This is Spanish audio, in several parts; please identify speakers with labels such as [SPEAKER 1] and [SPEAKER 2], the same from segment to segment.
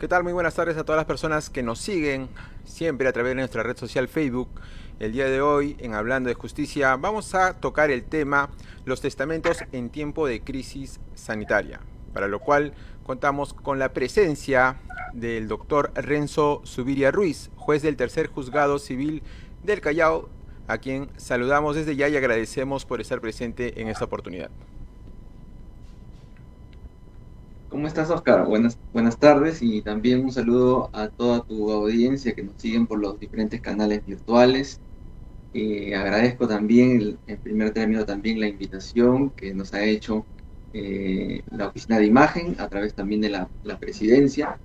[SPEAKER 1] ¿Qué tal? Muy buenas tardes a todas las personas que nos siguen siempre a través de nuestra red social Facebook. El día de hoy, en Hablando de Justicia, vamos a tocar el tema los testamentos en tiempo de crisis sanitaria, para lo cual contamos con la presencia del doctor Renzo Zuviria Ruiz, juez del tercer juzgado civil del Callao, a quien saludamos desde ya y agradecemos por estar presente en esta oportunidad.
[SPEAKER 2] ¿Cómo estás, Oscar? Buenas tardes y también un saludo a toda tu audiencia que nos siguen por los diferentes canales virtuales. Agradezco también, en primer término, también la invitación que nos ha hecho la Oficina de Imagen a través también de la Presidencia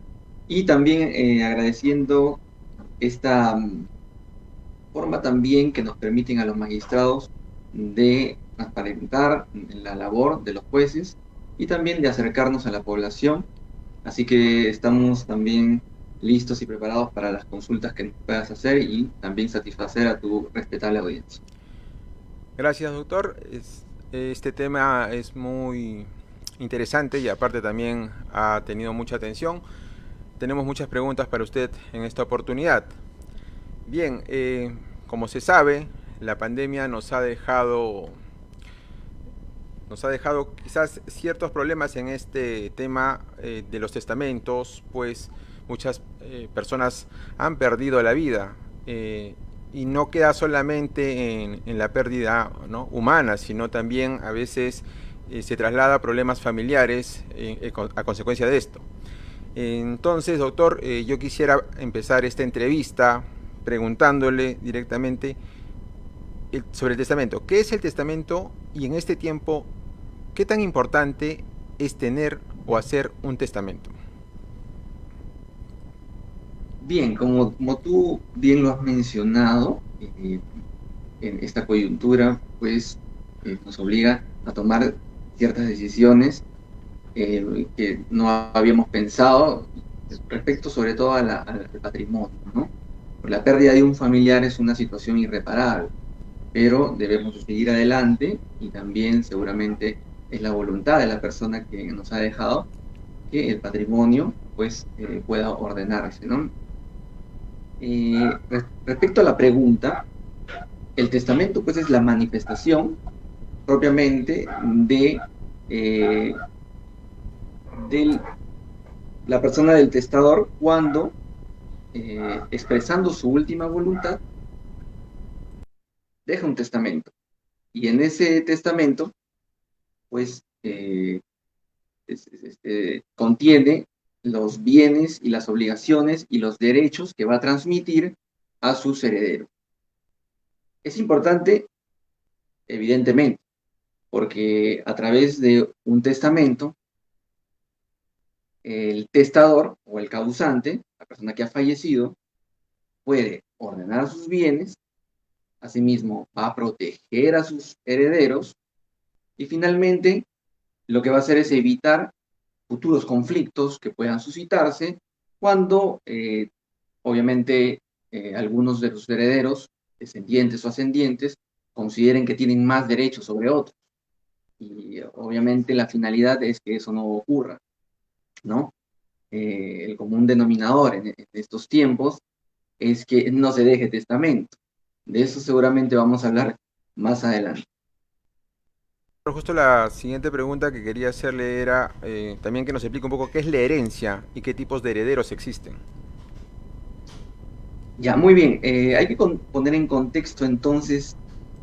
[SPEAKER 2] y también agradeciendo esta forma también que nos permiten a los magistrados de transparentar la labor de los jueces y también de acercarnos a la población. Así que estamos también listos y preparados para las consultas que nos puedas hacer y también satisfacer a tu respetable audiencia.
[SPEAKER 1] Gracias, doctor. Este tema es muy interesante y aparte también ha tenido mucha atención. Tenemos muchas preguntas para usted en esta oportunidad. Bien, como se sabe, la pandemia nos ha dejado quizás ciertos problemas en este tema de los testamentos, pues muchas personas han perdido la vida. Y no queda solamente en la pérdida, ¿no?, humana, sino también a veces se traslada a problemas familiares a consecuencia de esto. Entonces, doctor, yo quisiera empezar esta entrevista preguntándole directamente sobre el testamento. ¿Qué es el testamento? Y en este tiempo, ¿qué tan importante es tener o hacer un testamento?
[SPEAKER 2] Bien, como tú bien lo has mencionado, en esta coyuntura pues nos obliga a tomar ciertas decisiones que no habíamos pensado respecto sobre todo al patrimonio, ¿no? La pérdida de un familiar es una situación irreparable, pero debemos seguir adelante y también seguramente es la voluntad de la persona que nos ha dejado que el patrimonio pues pueda ordenarse, ¿no? Respecto a la pregunta, el testamento pues es la manifestación propiamente eh, de la persona del testador cuando expresando su última voluntad deja un testamento y en ese testamento pues contiene los bienes y las obligaciones y los derechos que va a transmitir a sus herederos. Es importante, evidentemente, porque a través de un testamento, el testador o el causante, la persona que ha fallecido, puede ordenar sus bienes, asimismo va a proteger a sus herederos y finalmente lo que va a hacer es evitar futuros conflictos que puedan suscitarse cuando obviamente algunos de los herederos, descendientes o ascendientes, consideren que tienen más derechos sobre otros. Y obviamente la finalidad es que eso no ocurra, ¿no? El común denominador en estos tiempos es que no se deje testamento. De eso seguramente vamos a hablar más adelante.
[SPEAKER 1] Justo la siguiente pregunta que quería hacerle era también que nos explique un poco qué es la herencia y qué tipos de herederos existen.
[SPEAKER 2] Ya, muy bien. Hay que poner en contexto entonces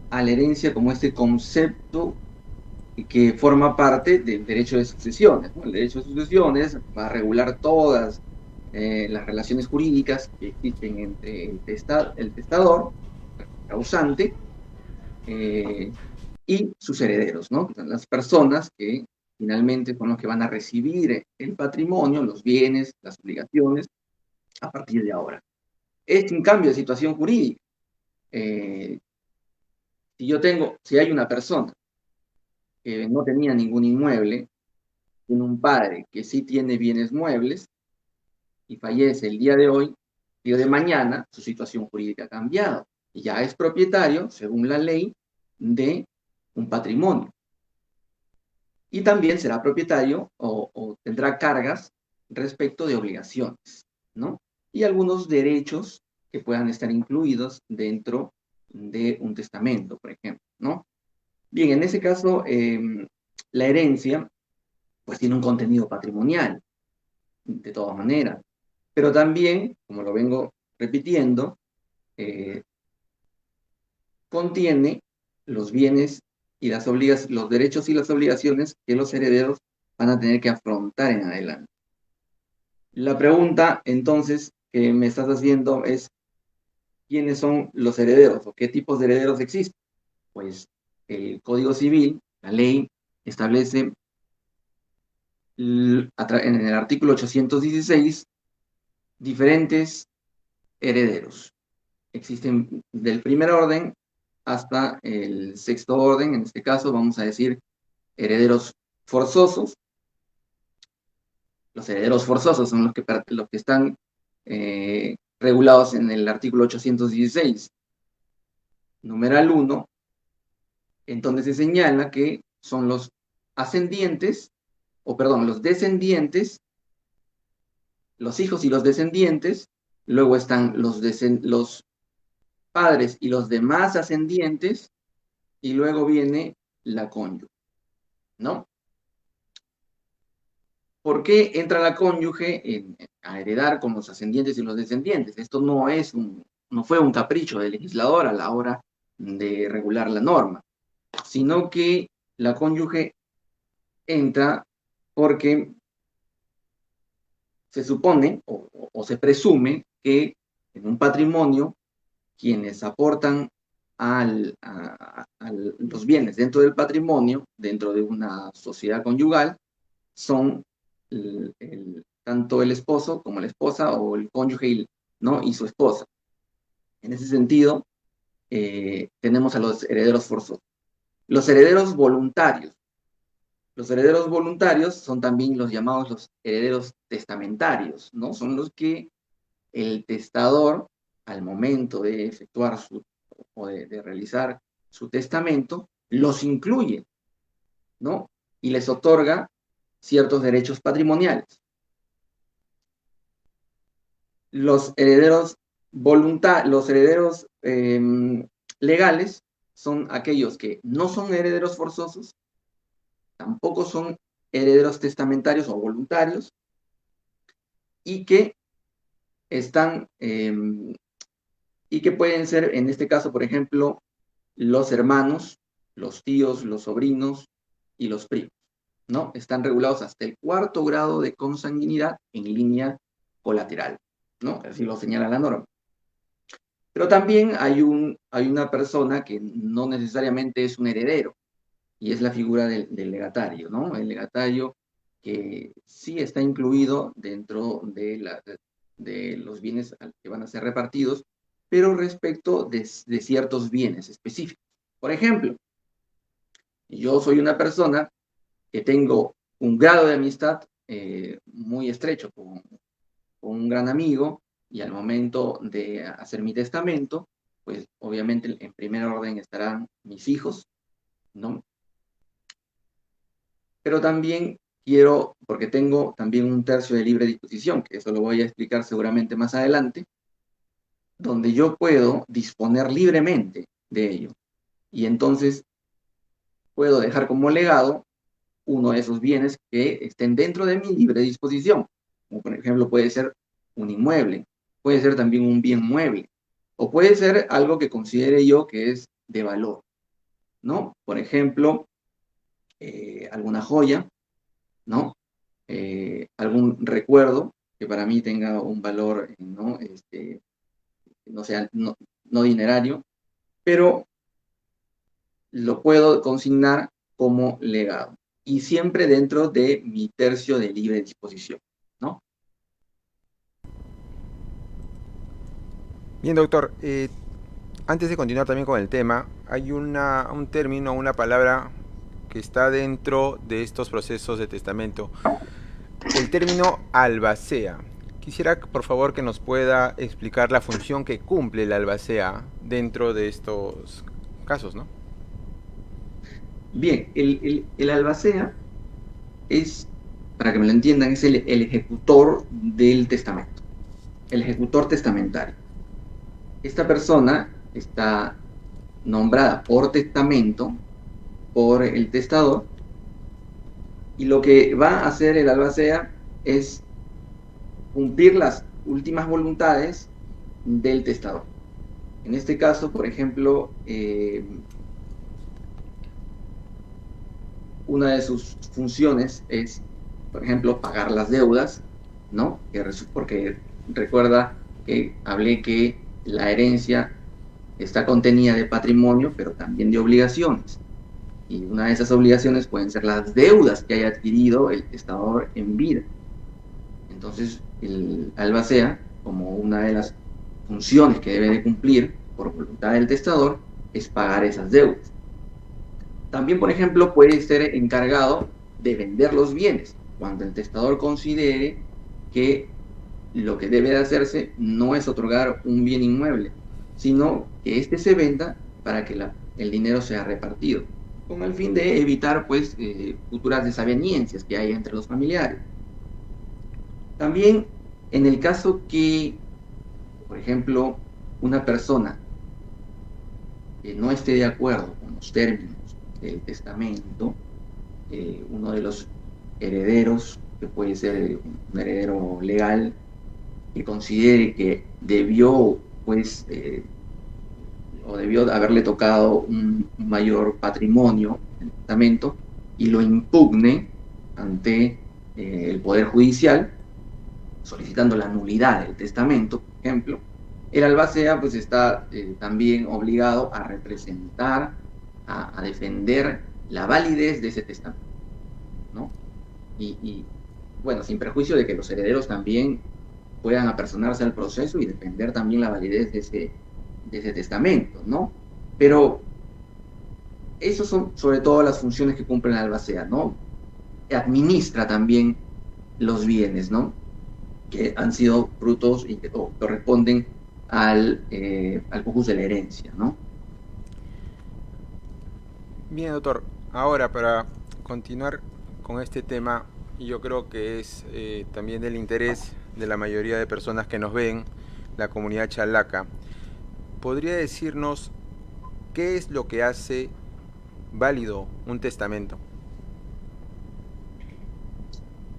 [SPEAKER 2] a la herencia como este concepto que forma parte del derecho de sucesiones, ¿no? El derecho de sucesiones va a regular todas las relaciones jurídicas que existen entre el testador, el causante, eh, y sus herederos, ¿no? Que son las personas que finalmente son los que van a recibir el patrimonio, los bienes, las obligaciones a partir de ahora. Es un cambio de situación jurídica. Eh, si hay una persona que no tenía ningún inmueble, tiene un padre que sí tiene bienes muebles y fallece el día de hoy, el día de mañana, su situación jurídica ha cambiado y ya es propietario, según la ley, de un patrimonio. Y también será propietario o tendrá cargas respecto de obligaciones, ¿no? Y algunos derechos que puedan estar incluidos dentro de un testamento, por ejemplo, ¿no? Bien, en ese caso, la herencia, pues tiene un contenido patrimonial, de todas maneras, pero también, como lo vengo repitiendo, eh, contiene los bienes y los derechos y las obligaciones que los herederos van a tener que afrontar en adelante. La pregunta, entonces, que me estás haciendo es, ¿quiénes son los herederos o qué tipos de herederos existen? Pues el Código Civil, la ley, establece en el artículo 816 diferentes herederos. Existen del primer orden hasta el sexto orden. En este caso vamos a decir herederos forzosos. Los herederos forzosos son los que están regulados en el artículo 816, numeral 1, en donde se señala que son los ascendientes, o perdón, los descendientes, los hijos y los descendientes, luego están los padres y los demás ascendientes, y luego viene la cónyuge, ¿no? ¿Por qué entra la cónyuge a heredar con los ascendientes y los descendientes? Esto no fue un capricho del legislador a la hora de regular la norma, sino que la cónyuge entra porque se supone o se presume que en un patrimonio quienes aportan los bienes dentro del patrimonio, dentro de una sociedad conyugal, son tanto el esposo como la esposa o el cónyuge, ¿no? Y su esposa. En ese sentido, tenemos a los herederos forzosos. Los herederos voluntarios. Los herederos voluntarios son también los llamados los herederos testamentarios, ¿no? Son los que el testador, al momento de efectuar o de realizar su testamento, los incluye, ¿no? Y les otorga ciertos derechos patrimoniales. Los herederos legales son aquellos que no son herederos forzosos, tampoco son herederos testamentarios o voluntarios, y que están, y que pueden ser, en este caso, por ejemplo, los hermanos, los tíos, los sobrinos y los primos, ¿no? Están regulados hasta el 4º grado de consanguinidad en línea colateral, ¿no? Así lo señala la norma. Pero también hay una persona que no necesariamente es un heredero, y es la figura del legatario, ¿no? El legatario que sí está incluido dentro de los bienes que van a ser repartidos, pero respecto de ciertos bienes específicos. Por ejemplo, yo soy una persona que tengo un grado de amistad muy estrecho con un gran amigo, y al momento de hacer mi testamento, pues obviamente en primer orden estarán mis hijos, ¿no? Pero también quiero, porque tengo también un tercio de libre disposición, que eso lo voy a explicar seguramente más adelante, donde yo puedo disponer libremente de ello. Y entonces puedo dejar como legado uno de esos bienes que estén dentro de mi libre disposición. Como por ejemplo puede ser un inmueble, puede ser también un bien mueble, o puede ser algo que considere yo que es de valor, ¿no? Por ejemplo, alguna joya, ¿no? Algún recuerdo que para mí tenga un valor, ¿no? No sea, no dinerario, pero lo puedo consignar como legado, y siempre dentro de mi tercio de libre disposición, ¿no?
[SPEAKER 1] Bien, doctor. Antes de continuar también con el tema, hay un término, una palabra que está dentro de estos procesos de testamento. El término albacea. Quisiera, por favor, que nos pueda explicar la función que cumple el albacea dentro de estos casos, ¿no?
[SPEAKER 2] Bien, el albacea es para que me lo entiendan, es el ejecutor del testamento, el ejecutor testamentario. Esta persona está nombrada por testamento por el testador, y lo que va a hacer el albacea es cumplir las últimas voluntades del testador. En este caso, por ejemplo, una de sus funciones es, por ejemplo, pagar las deudas, ¿no? Porque recuerda que hablé que la herencia está contenida de patrimonio, pero también de obligaciones. Y una de esas obligaciones pueden ser las deudas que haya adquirido el testador en vida. Entonces, el albacea, como una de las funciones que debe de cumplir por voluntad del testador, es pagar esas deudas. También, por ejemplo, puede ser encargado de vender los bienes, cuando el testador considere que lo que debe de hacerse no es otorgar un bien inmueble, sino que éste se venda para que el dinero sea repartido, con el fin de evitar, pues, futuras desavenencias que hay entre los familiares. También, en el caso que, por ejemplo, una persona que no esté de acuerdo con los términos del testamento, uno de los herederos, que puede ser un heredero legal, que considere que debió, pues, o debió haberle tocado un mayor patrimonio en el testamento, y lo impugne ante el Poder Judicial, solicitando la nulidad del testamento, por ejemplo, el albacea pues está también obligado a representar, a defender la validez de ese testamento, ¿no? Bueno, sin perjuicio de que los herederos también puedan apersonarse al proceso y defender también la validez de ese testamento, ¿no? Pero esas son sobre todo las funciones que cumple el albacea, ¿no? Administra también los bienes, ¿no? Que han sido frutos y que corresponden al corpus de la herencia, ¿no?
[SPEAKER 1] Bien, doctor. Ahora, para continuar con este tema, y yo creo que es también del interés de la mayoría de personas que nos ven, la comunidad chalaca, ¿podría decirnos qué es lo que hace válido un testamento?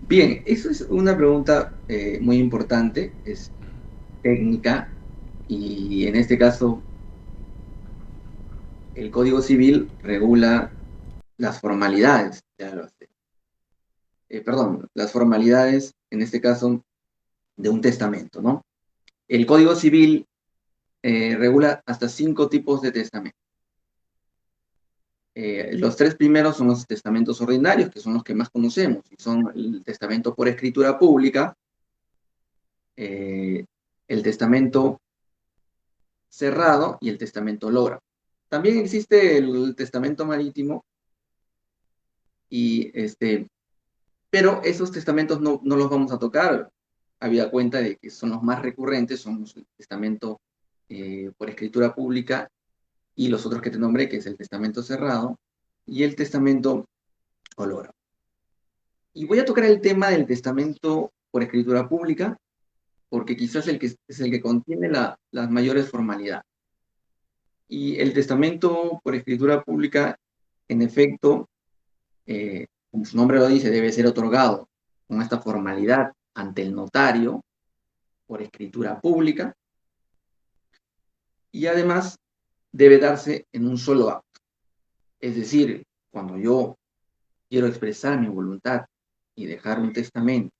[SPEAKER 2] Bien, eso es una pregunta muy importante, es técnica, y en este caso el Código Civil regula las formalidades de albacea. Perdón, las formalidades, en este caso, de un testamento, ¿no? El Código Civil regula hasta 5 tipos de testamento. Los 3 primeros son los testamentos ordinarios, que son los que más conocemos, y son el testamento por escritura pública, el testamento cerrado y el testamento lora. También existe el testamento marítimo, pero esos testamentos no los vamos a tocar, habida cuenta de que son los más recurrentes, son los testamento por escritura pública y los otros que te nombré, que es el testamento cerrado y el testamento olora. Y voy a tocar el tema del testamento por escritura pública, porque quizás es el que contiene las mayores formalidades. Y el testamento por escritura pública, en efecto, como su nombre lo dice, debe ser otorgado con esta formalidad ante el notario por escritura pública, y además debe darse en un solo acto. Es decir, cuando yo quiero expresar mi voluntad y dejar un testamento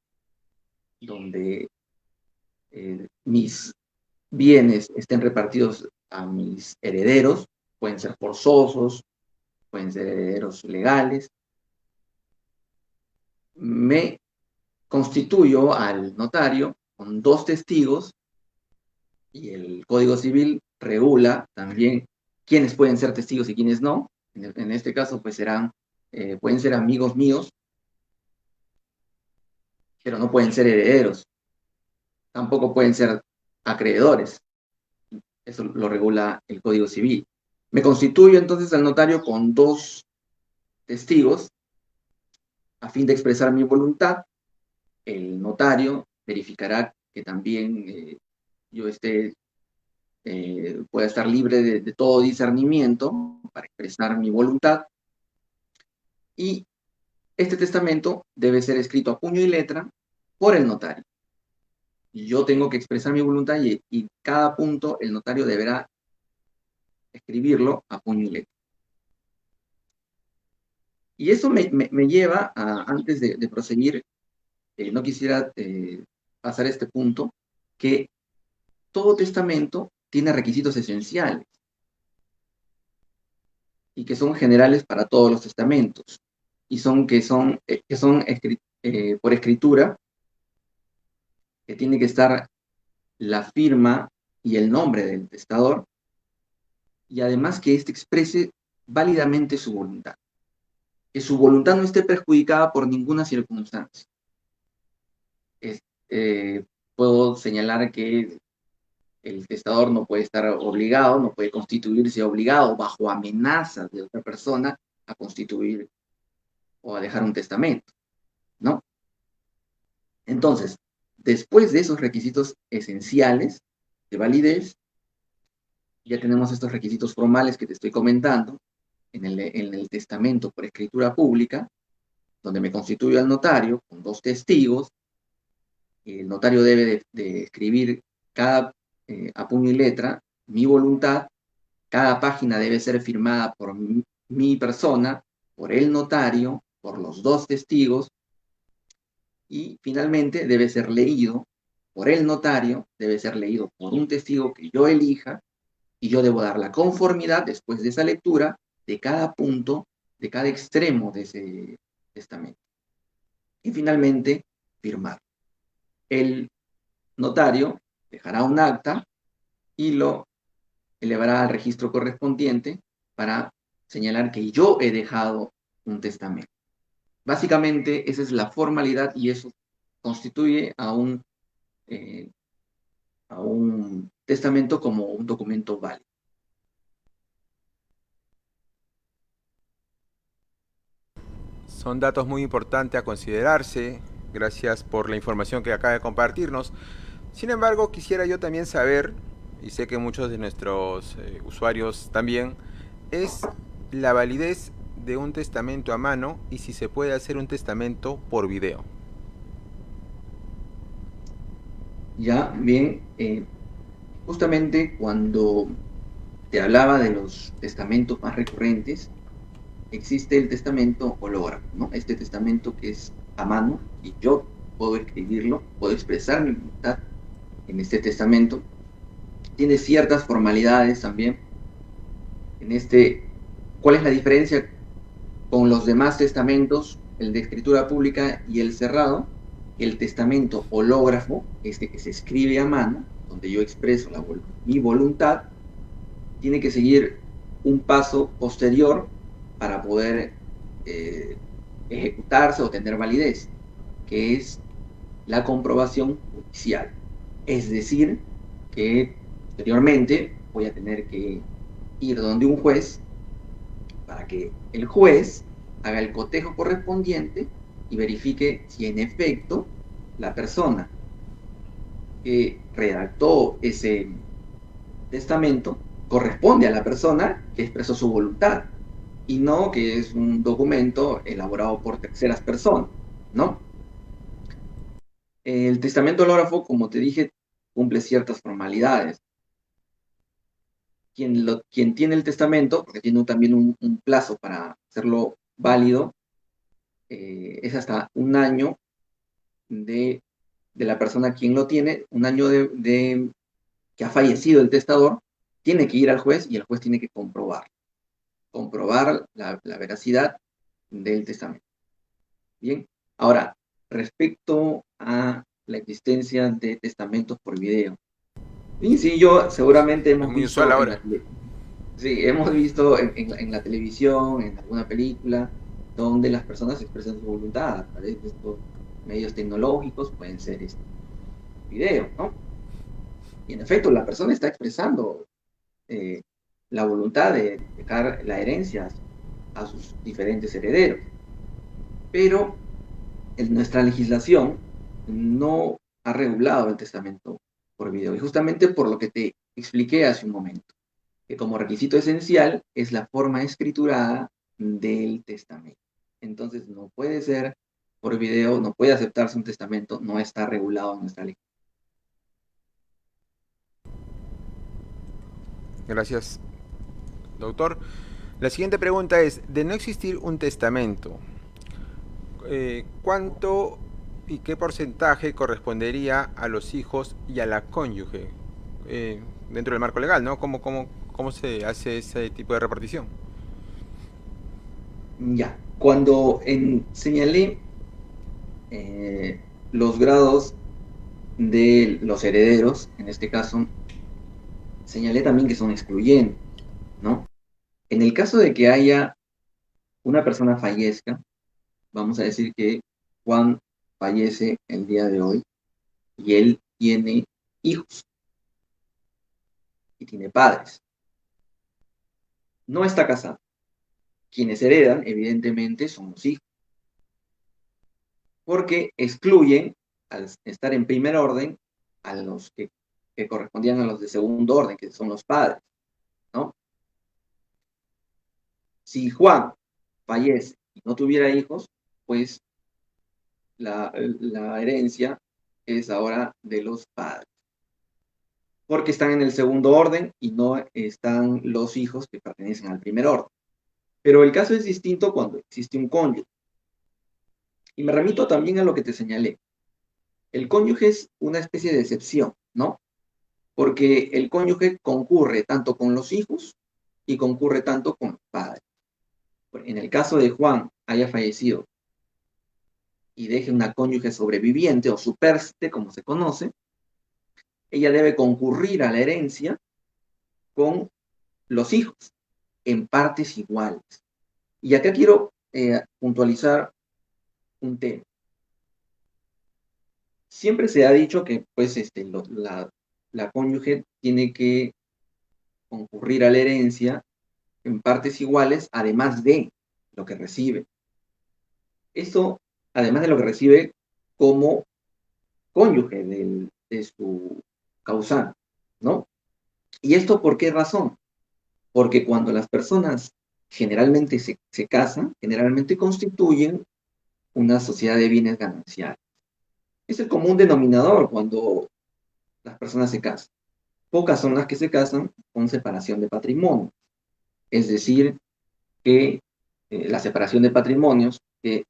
[SPEAKER 2] donde mis bienes estén repartidos a mis herederos, pueden ser forzosos, pueden ser herederos legales, me constituyo al notario con 2 testigos, y el Código Civil regula también quiénes pueden ser testigos y quiénes no. En este caso, pues pueden ser amigos míos, pero no pueden ser herederos. Tampoco pueden ser acreedores. Eso lo regula el Código Civil. Me constituyo entonces al notario con 2 testigos a fin de expresar mi voluntad, el notario verificará que también yo pueda estar libre de todo discernimiento para expresar mi voluntad, y este testamento debe ser escrito a puño y letra por el notario. Yo tengo que expresar mi voluntad y cada punto el notario deberá escribirlo a puño y letra. Y eso me lleva a, antes de proseguir, no quisiera pasar este punto, que todo testamento tiene requisitos esenciales y que son generales para todos los testamentos, y que son por escritura, que tiene que estar la firma y el nombre del testador, y además que éste exprese válidamente su voluntad, que su voluntad no esté perjudicada por ninguna circunstancia. Puedo señalar que el testador no puede estar obligado, no puede constituirse obligado bajo amenaza de otra persona a constituir o a dejar un testamento, ¿no? Entonces, después de esos requisitos esenciales de validez, ya tenemos estos requisitos formales que te estoy comentando en el testamento por escritura pública, donde me constituyo al notario con 2 testigos. El notario debe de escribir a puño y letra mi voluntad. Cada página debe ser firmada por mi persona, por el notario, por los 2 testigos, y finalmente debe ser leído por el notario, debe ser leído por un testigo que yo elija, y yo debo dar la conformidad después de esa lectura de cada punto, de cada extremo de ese testamento. Y finalmente, firmar. El notario dejará un acta y lo elevará al registro correspondiente para señalar que yo he dejado un testamento. Básicamente, esa es la formalidad, y eso constituye a un testamento como un documento válido.
[SPEAKER 1] Son datos muy importantes a considerarse. Gracias por la información que acaba de compartirnos. Sin embargo, quisiera yo también saber, y sé que muchos de nuestros usuarios también, es la validez de un testamento a mano y si se puede hacer un testamento por video.
[SPEAKER 2] Ya, bien, justamente cuando te hablaba de los testamentos más recurrentes, existe el testamento hológrafo, ¿no? Este testamento que es a mano, y yo puedo escribirlo, puedo expresar mi voluntad en este testamento. Tiene ciertas formalidades también. ¿Cuál es la diferencia con los demás testamentos, el de escritura pública y el cerrado? El testamento hológrafo, que se escribe a mano, donde yo expreso mi voluntad, tiene que seguir un paso posterior para poder ejecutarse o tener validez, que es la comprobación judicial. Es decir, que posteriormente voy a tener que ir donde un juez para que el juez haga el cotejo correspondiente y verifique si en efecto la persona que redactó ese testamento corresponde a la persona que expresó su voluntad, y no que es un documento elaborado por terceras personas, ¿no? El testamento hológrafo, como te dije, cumple ciertas formalidades. Quien tiene el testamento, porque tiene también un plazo para hacerlo válido, es hasta un año de la persona quien lo tiene, un año de que ha fallecido el testador, tiene que ir al juez y el juez tiene que comprobar la veracidad del testamento. Bien, ahora, respecto a la existencia de testamentos por video. Y sí, seguramente
[SPEAKER 1] Es muy usual ahora.
[SPEAKER 2] hemos visto en la televisión, en alguna película, donde las personas expresan su voluntad a través de estos medios tecnológicos, pueden ser video, ¿no? Y en efecto, la persona está expresando la voluntad de dejar la herencia a sus diferentes herederos. Pero en nuestra legislación no ha regulado el testamento por video. Y justamente por lo que te expliqué hace un momento, que como requisito esencial es la forma escriturada del testamento. Entonces no puede ser por video, no puede aceptarse un testamento, no está regulado en nuestra ley.
[SPEAKER 1] Gracias, doctor. La siguiente pregunta es, de no existir un testamento, ¿cuánto y qué porcentaje correspondería a los hijos y a la cónyuge dentro del marco legal, ¿no? ¿Cómo se hace ese tipo de repartición?
[SPEAKER 2] Ya, cuando señalé los grados de los herederos, en este caso, señalé también que son excluyentes, ¿no? En el caso de que haya una persona fallezca, vamos a decir que Juan fallece el día de hoy y él tiene hijos y tiene padres. No está casado. Quienes heredan, evidentemente, son los hijos, porque excluyen, al estar en primer orden, a los que correspondían a los de segundo orden, que son los padres, ¿no? Si Juan fallece y no tuviera hijos, pues la herencia es ahora de los padres, porque están en el segundo orden y no están los hijos que pertenecen al primer orden. Pero el caso es distinto cuando existe un cónyuge. Y me remito también a lo que te señalé. El cónyuge es una especie de excepción, ¿no? Porque el cónyuge concurre tanto con los hijos y concurre tanto con los padres. En el caso de Juan haya fallecido y deje una cónyuge sobreviviente o supérstite, como se conoce, ella debe concurrir a la herencia con los hijos en partes iguales. Y acá quiero puntualizar un tema. Siempre se ha dicho que pues, la cónyuge tiene que concurrir a la herencia en partes iguales, además de lo que recibe. Esto, además de lo que recibe como cónyuge de su causante, ¿no? ¿Y esto por qué razón? Porque cuando las personas generalmente se casan, generalmente constituyen una sociedad de bienes gananciales. Es el común denominador cuando las personas se casan. Pocas son las que se casan con separación de patrimonio. Es decir, que la separación de patrimonios, que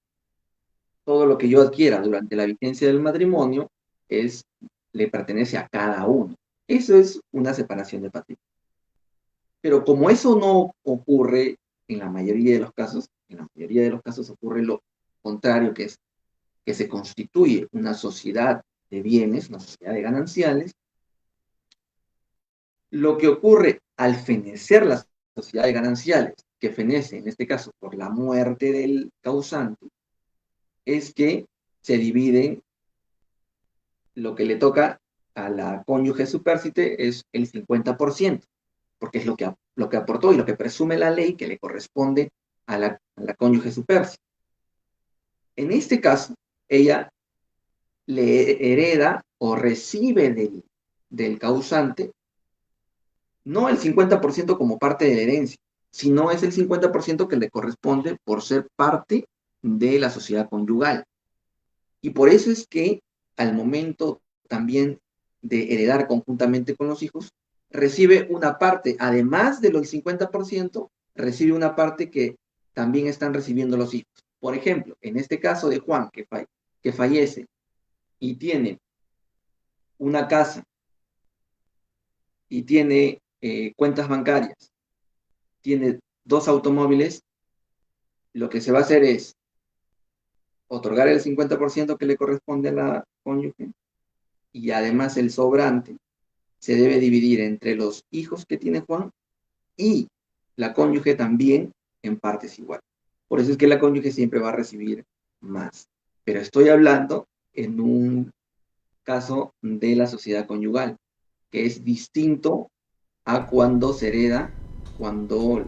[SPEAKER 2] todo lo que yo adquiera durante la vigencia del matrimonio le pertenece a cada uno. Eso es una separación de patrimonio. Pero como eso no ocurre en la mayoría de los casos, en la mayoría de los casos ocurre lo contrario, que es que se constituye una sociedad de bienes, una sociedad de gananciales. Lo que ocurre al fenecer la sociedad de gananciales, que fenece en este caso por la muerte del causante, es que se divide lo que le toca a la cónyuge supérstite es el 50%, porque es lo que aportó y lo que presume la ley que le corresponde a la cónyuge supérstite. En este caso, ella le hereda o recibe del causante no el 50% como parte de la herencia, sino es el 50% que le corresponde por ser parte de la sociedad conyugal. Y por eso es que al momento también de heredar conjuntamente con los hijos, recibe una parte, además de los 50%, recibe una parte que también están recibiendo los hijos. Por ejemplo, en este caso de Juan, que fallece y tiene una casa y tiene cuentas bancarias, tiene 2 automóviles, lo que se va a hacer es otorgar el 50% que le corresponde a la cónyuge y además el sobrante se debe dividir entre los hijos que tiene Juan y la cónyuge también en partes iguales. Por eso es que la cónyuge siempre va a recibir más. Pero estoy hablando en un caso de la sociedad conyugal, que es distinto a cuando se hereda, cuando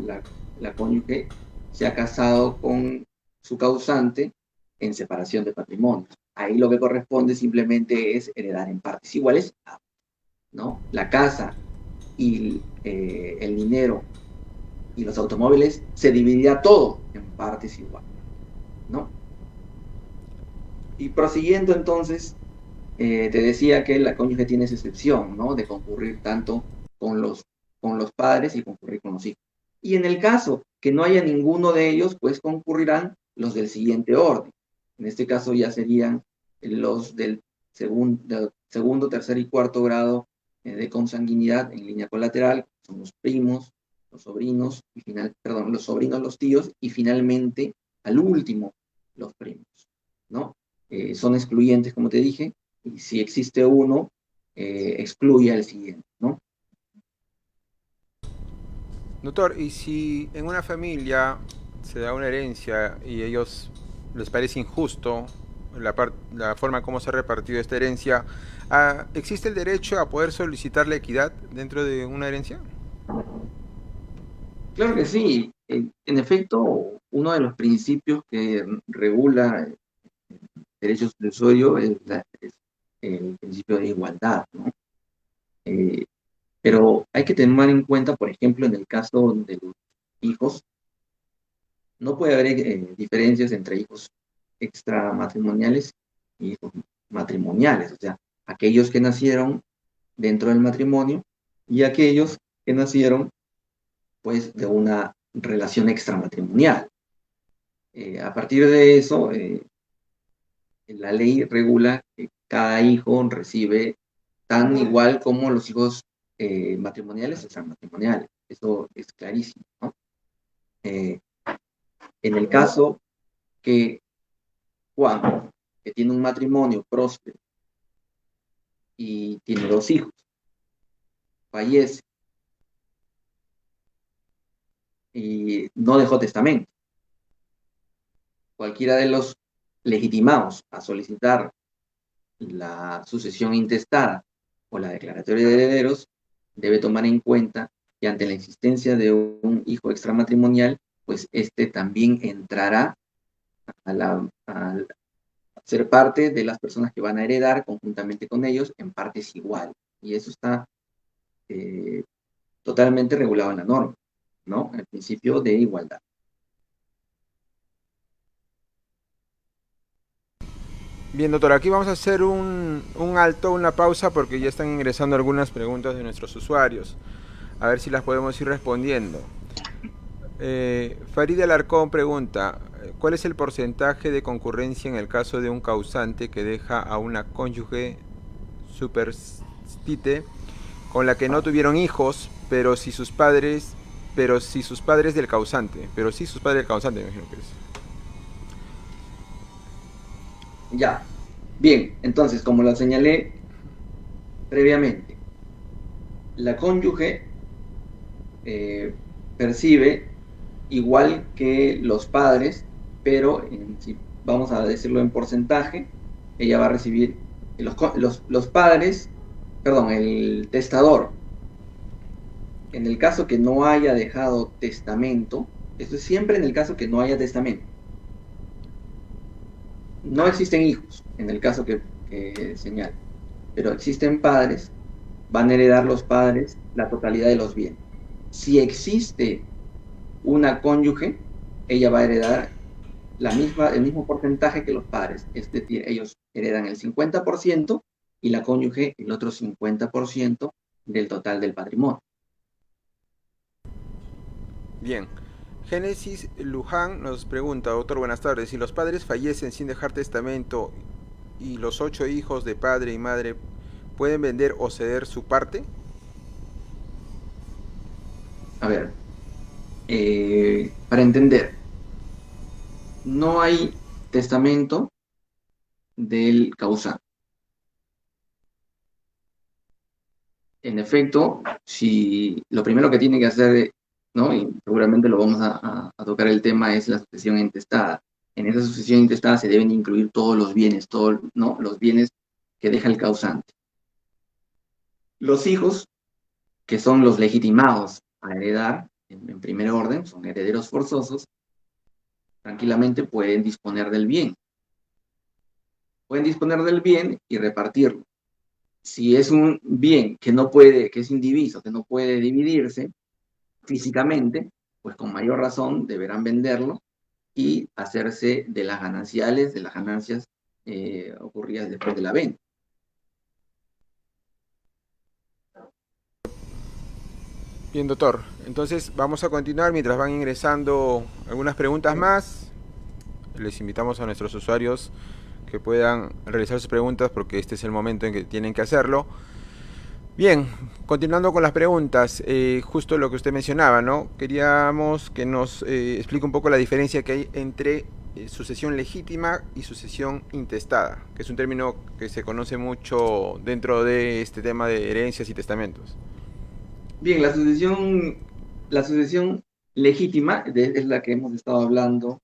[SPEAKER 2] la cónyuge se ha casado con su causante en separación de patrimonios. ahí lo que corresponde simplemente es heredar en partes iguales, ¿no? La casa y el dinero y los automóviles se dividirá todo en partes iguales, ¿no? Y prosiguiendo entonces, te decía que la cónyuge tiene esa excepción, ¿no? De concurrir tanto con los padres y concurrir con los hijos. Y en el caso que no haya ninguno de ellos, pues concurrirán los del siguiente orden. En este caso ya serían los del segundo, tercer y cuarto grado de consanguinidad en línea colateral, son los primos, los sobrinos, los sobrinos, los tíos, y finalmente, al último, los primos, ¿no? Son excluyentes, como te dije, y si existe uno, excluye al siguiente, ¿no?
[SPEAKER 1] Doctor, ¿y si en una familia se da una herencia y a ellos les parece injusto la forma como se ha repartido esta herencia, ¿existe el derecho a poder solicitar la equidad dentro de una herencia?
[SPEAKER 2] Claro que sí. En efecto, uno de los principios que regula derechos sucesorios es el principio de igualdad, ¿no? Eh, pero hay que tener en cuenta, por ejemplo, en el caso de los hijos, no puede haber diferencias entre hijos extramatrimoniales y hijos matrimoniales, o sea, aquellos que nacieron dentro del matrimonio y aquellos que nacieron, pues, de una relación extramatrimonial. A partir de eso, la ley regula que cada hijo recibe tan igual como los hijos matrimoniales o extramatrimoniales. Eso es clarísimo, ¿no? Eh, en el caso que Juan, que tiene un matrimonio próspero y tiene dos hijos, fallece y no dejó testamento, cualquiera de los legitimados a solicitar la sucesión intestada o la declaratoria de herederos debe tomar en cuenta que ante la existencia de un hijo extramatrimonial, pues este también entrará a ser parte de las personas que van a heredar conjuntamente con ellos en partes iguales. Y eso está eh, totalmente regulado en la norma, ¿no? El principio de igualdad.
[SPEAKER 1] Bien, doctor, aquí vamos a hacer un alto, una pausa, porque ya están ingresando algunas preguntas de nuestros usuarios. A ver si las podemos ir respondiendo. Farid Alarcón pregunta, ¿cuál es el porcentaje de concurrencia en el caso de un causante que deja a una cónyuge superstite con la que no tuvieron hijos, pero si sus padres del causante, me imagino que es.
[SPEAKER 2] Ya. Bien, entonces, como lo señalé previamente, la cónyuge percibe igual que los padres, pero si vamos a decirlo en porcentaje, ella va a recibir los padres, perdón, el testador. En el caso que no haya dejado testamento, esto es siempre en el caso que no haya testamento. No existen hijos, en el caso que señala, pero existen padres, van a heredar los padres la totalidad de los bienes. Si existe una cónyuge, ella va a heredar el mismo porcentaje que los padres. Es decir, ellos heredan el 50% y la cónyuge el otro 50% del total del patrimonio.
[SPEAKER 1] Bien. Génesis Luján nos pregunta, doctor, buenas tardes, si los padres fallecen sin dejar testamento y los 8 hijos de padre y madre pueden vender o ceder su parte.
[SPEAKER 2] A ver, para entender, no hay testamento del causante. En efecto, si lo primero que tiene que hacer, ¿no? Y seguramente lo vamos a tocar el tema, es la sucesión intestada. En esa sucesión intestada se deben incluir todos los bienes, ¿no? Los bienes que deja el causante. Los hijos, que son los legitimados a heredar en primer orden, son herederos forzosos, tranquilamente pueden disponer del bien. pueden disponer del bien y repartirlo. Si es un bien que no puede, que es indiviso, que no puede dividirse físicamente, pues con mayor razón deberán venderlo y hacerse de las gananciales, de las ganancias ocurridas después de la venta.
[SPEAKER 1] Bien, doctor. Entonces vamos a continuar mientras van ingresando algunas preguntas más. Les invitamos a nuestros usuarios que puedan realizar sus preguntas porque este es el momento en que tienen que hacerlo. Bien, continuando con las preguntas, justo lo que usted mencionaba, ¿no? Queríamos que nos explique un poco la diferencia que hay entre sucesión legítima y sucesión intestada, que es un término que se conoce mucho dentro de este tema de herencias y testamentos.
[SPEAKER 2] Bien, la sucesión legítima es la que hemos estado hablando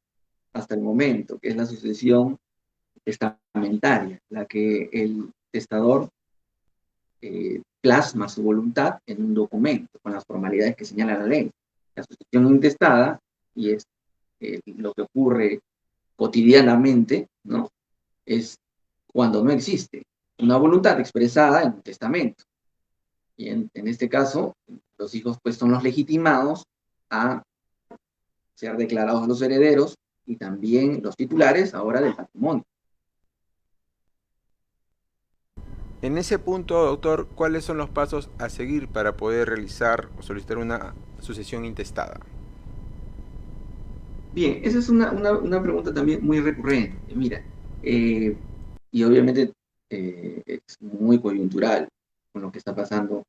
[SPEAKER 2] hasta el momento, que es la sucesión testamentaria, la que el testador plasma su voluntad en un documento con las formalidades que señala la ley. La sucesión intestada, y es lo que ocurre cotidianamente, ¿no? Es cuando no existe una voluntad expresada en un testamento. Y en este caso, los hijos pues son los legitimados a ser declarados los herederos y también los titulares ahora del patrimonio.
[SPEAKER 1] En ese punto, doctor, ¿cuáles son los pasos a seguir para poder realizar o solicitar una sucesión intestada?
[SPEAKER 2] Bien, esa es una pregunta también muy recurrente. Mira, y obviamente es muy coyuntural con lo que está pasando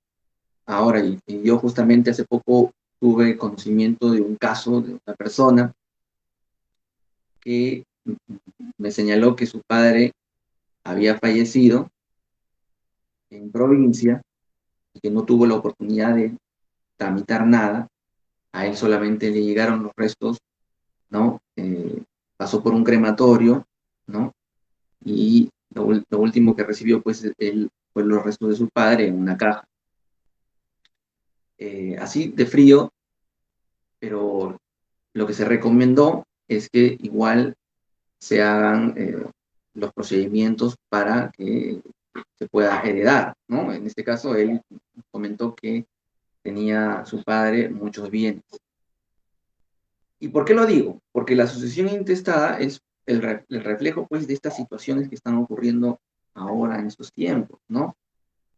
[SPEAKER 2] ahora. Y yo justamente hace poco tuve conocimiento de un caso de una persona que me señaló que su padre había fallecido en provincia y que no tuvo la oportunidad de tramitar nada. A él solamente le llegaron los restos, ¿no? Pasó por un crematorio, ¿no? Y lo último que recibió, pues, él fue los restos de su padre en una caja. Así de frío, pero lo que se recomendó es que igual se hagan los procedimientos para que se pueda heredar, ¿no? En este caso, él comentó que tenía su padre muchos bienes. ¿Y por qué lo digo? Porque la sucesión intestada es el reflejo, pues, de estas situaciones que están ocurriendo ahora en estos tiempos, ¿no?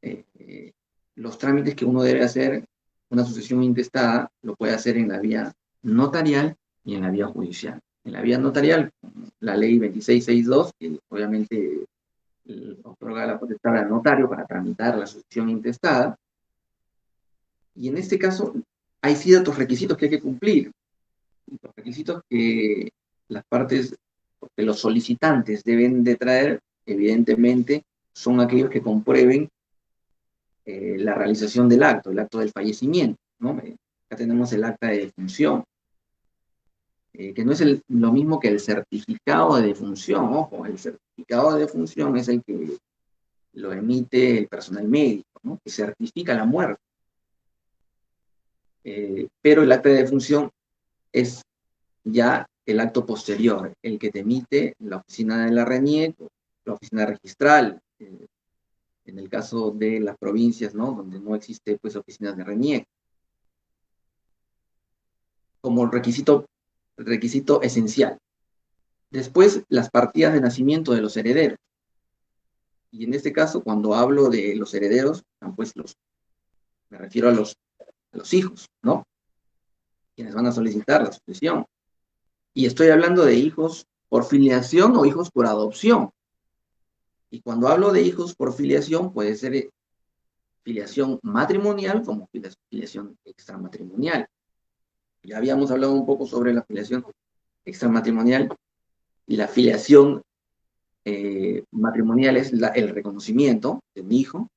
[SPEAKER 2] Eh, eh, los trámites que uno debe hacer, una sucesión intestada, lo puede hacer en la vía notarial y en la vía judicial. En la vía notarial, la ley 2662, que obviamente otorga la potestad al notario para tramitar la sucesión intestada, y en este caso hay ciertos requisitos que hay que cumplir. Los requisitos que las partes, que los solicitantes deben de traer, evidentemente, son aquellos que comprueben la realización del acto, el acto del fallecimiento, ¿no? Acá tenemos el acta de defunción, que no es lo mismo que el certificado de defunción. Ojo, el certificado de defunción es el que lo emite el personal médico, ¿no? Que certifica la muerte. Pero el acta de defunción es ya el acto posterior, el que te emite la oficina de la RENIEC, la oficina registral, en el caso de las provincias, ¿no? Donde no existe, pues, oficinas de RENIEC, como requisito esencial. Después, las partidas de nacimiento de los herederos. Y en este caso, cuando hablo de los herederos, pues me refiero a los hijos, ¿no? Quienes van a solicitar la sucesión. Y estoy hablando de hijos por filiación o hijos por adopción. Y cuando hablo de hijos por filiación, puede ser filiación matrimonial como filiación extramatrimonial. Ya habíamos hablado un poco sobre la filiación extramatrimonial y la filiación matrimonial es el reconocimiento de un hijo,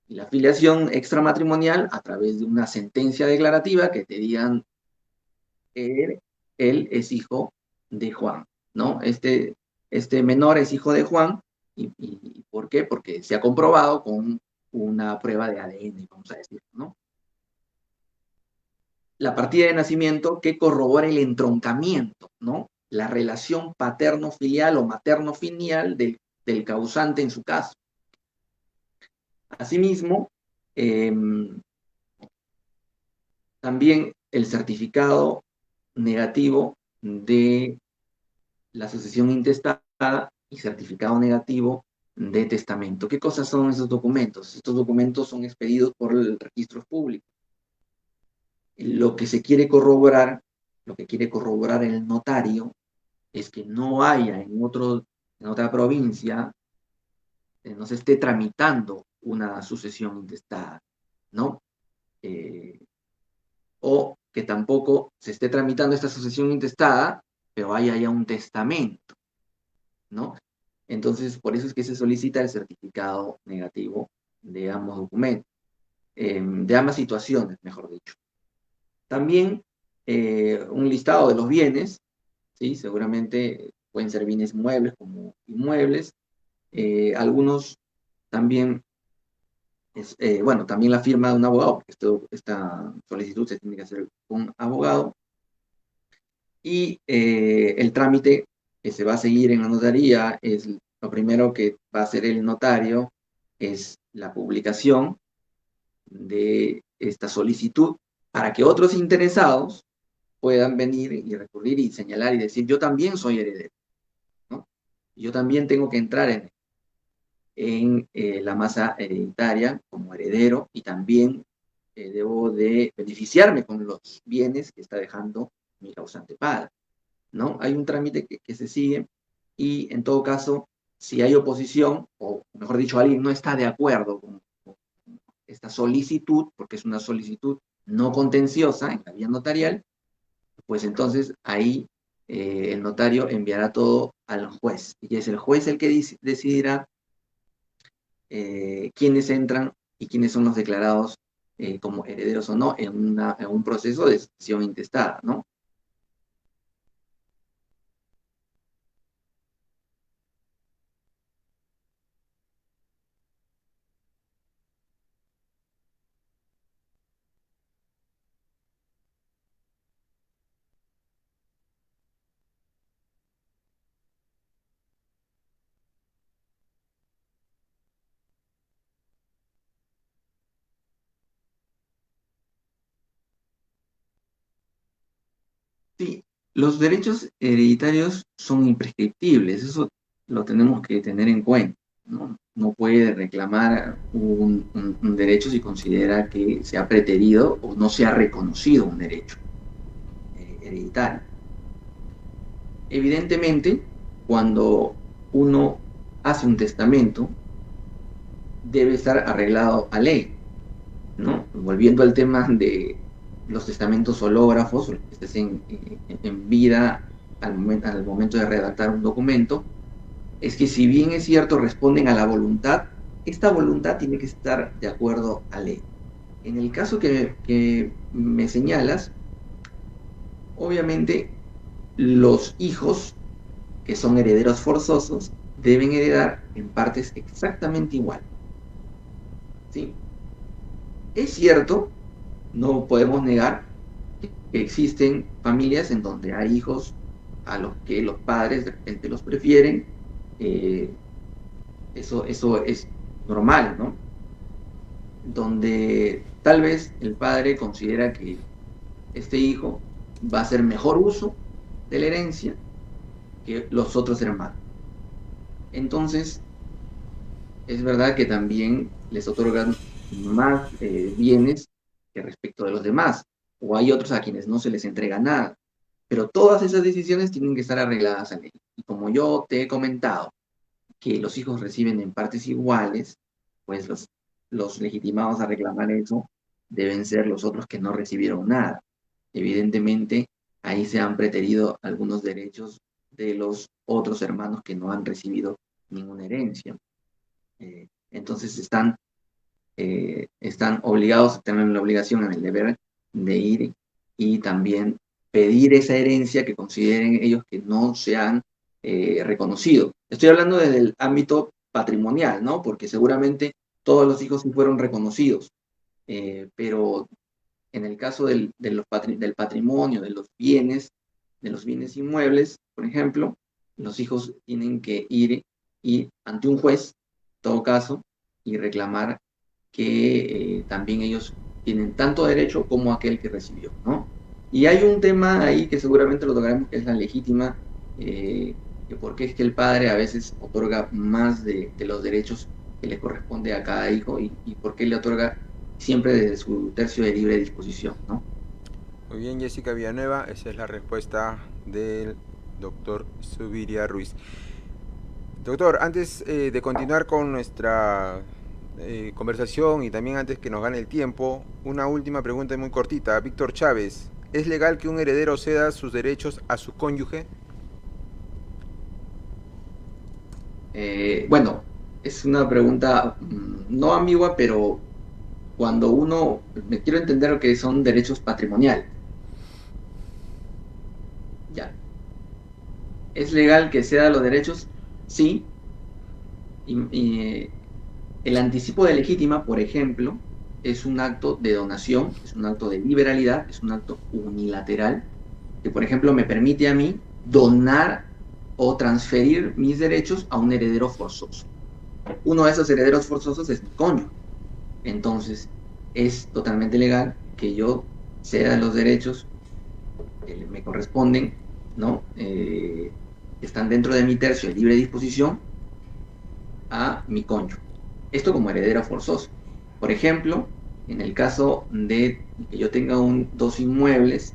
[SPEAKER 2] y la filiación extramatrimonial a través de una sentencia declarativa que te digan él, él es hijo de Juan, ¿no? Este menor es hijo de Juan. ¿Y por qué? Porque se ha comprobado con una prueba de ADN, vamos a decir, ¿no? La partida de nacimiento que corrobora el entroncamiento, ¿no? La relación paterno-filial o materno-filial del causante en su caso. Asimismo, también el certificado negativo de la sucesión intestada y certificado negativo de testamento. ¿Qué cosas son esos documentos? Estos documentos son expedidos por el registro público. Lo que se quiere corroborar, lo que quiere corroborar el notario, es que no haya en otra provincia, no se esté tramitando una sucesión intestada, ¿no? O que tampoco se esté tramitando esta sucesión intestada, pero haya ya un testamento, ¿no? Entonces, por eso es que se solicita el certificado negativo de ambos documentos, de ambas situaciones, mejor dicho. También un listado de los bienes, ¿sí? Seguramente pueden ser bienes muebles como inmuebles. Algunos también, bueno, también la firma de un abogado, porque esta solicitud se tiene que hacer con un abogado. Y el trámite que se va a seguir en la notaría es lo primero que va a hacer el notario, es la publicación de esta solicitud para que otros interesados puedan venir y recurrir y señalar y decir, yo también soy heredero, ¿no? Yo también tengo que entrar en la masa hereditaria como heredero y también debo de beneficiarme con los bienes que está dejando mi causante padre, ¿no? Hay un trámite que se sigue y en todo caso, si hay oposición, o mejor dicho, alguien no está de acuerdo con esta solicitud, porque es una solicitud no contenciosa en la vía notarial, pues entonces ahí el notario enviará todo al juez. Y es el juez el que decidirá quiénes entran y quiénes son los declarados como herederos o no en un proceso de sucesión intestada, ¿no? Sí, los derechos hereditarios son imprescriptibles, eso lo tenemos que tener en cuenta, ¿no? No puede reclamar un derecho si considera que se ha preterido o no se ha reconocido un derecho hereditario. Evidentemente, cuando uno hace un testamento, debe estar arreglado a ley, ¿no? Volviendo al tema de los testamentos hológrafos, o los que estés en vida al momento de redactar un documento, es que si bien es cierto, responden a la voluntad, esta voluntad tiene que estar de acuerdo a ley. En el caso que me señalas, obviamente los hijos que son herederos forzosos deben heredar en partes exactamente igual, ¿sí? Es cierto, no podemos negar que existen familias en donde hay hijos a los que los padres de repente los prefieren. eh, eso es normal, ¿no? Donde tal vez el padre considera que este hijo va a hacer mejor uso de la herencia que los otros hermanos. Entonces, es verdad que también les otorgan más bienes que respecto de los demás, o hay otros a quienes no se les entrega nada, pero todas esas decisiones tienen que estar arregladas a ley. Y como yo te he comentado que los hijos reciben en partes iguales, pues los legitimados a reclamar eso deben ser los otros que no recibieron nada. Evidentemente, ahí se han preterido algunos derechos de los otros hermanos que no han recibido ninguna herencia. Entonces están obligados, tienen la obligación en el deber de ir y también pedir esa herencia que consideren ellos que no se han reconocido. Estoy hablando desde el ámbito patrimonial, ¿no? Porque seguramente todos los hijos sí fueron reconocidos, pero en el caso del patrimonio, de los bienes inmuebles, por ejemplo, los hijos tienen que ir y ante un juez, en todo caso, y reclamar que también ellos tienen tanto derecho como aquel que recibió, ¿no? Y hay un tema ahí que seguramente lo tocaremos, que es la legítima, que por qué es que el padre a veces otorga más de los derechos que le corresponde a cada hijo y por qué le otorga siempre desde su tercio de libre disposición, ¿no?
[SPEAKER 1] Muy bien, Jessica Villanueva, esa es la respuesta del doctor Subiria Ruiz. Doctor, antes de continuar con nuestra conversación y también antes que nos gane el tiempo, una última pregunta muy cortita. Víctor Chávez, ¿es legal que un heredero ceda sus derechos a su cónyuge?
[SPEAKER 2] Bueno, es una pregunta no ambigua, pero cuando uno, me quiero entender lo que son derechos patrimoniales, ya. ¿Es legal que ceda los derechos? Sí. Y el anticipo de legítima, por ejemplo, es un acto de donación, es un acto de liberalidad, es un acto unilateral, que, por ejemplo, me permite a mí donar o transferir mis derechos a un heredero forzoso. Uno de esos herederos forzosos es mi cónyuge. Entonces, es totalmente legal que yo ceda los derechos que me corresponden, ¿no? Que están dentro de mi tercio de libre disposición a mi cónyuge. Esto como heredero forzoso. Por ejemplo, en el caso de que yo tenga dos inmuebles,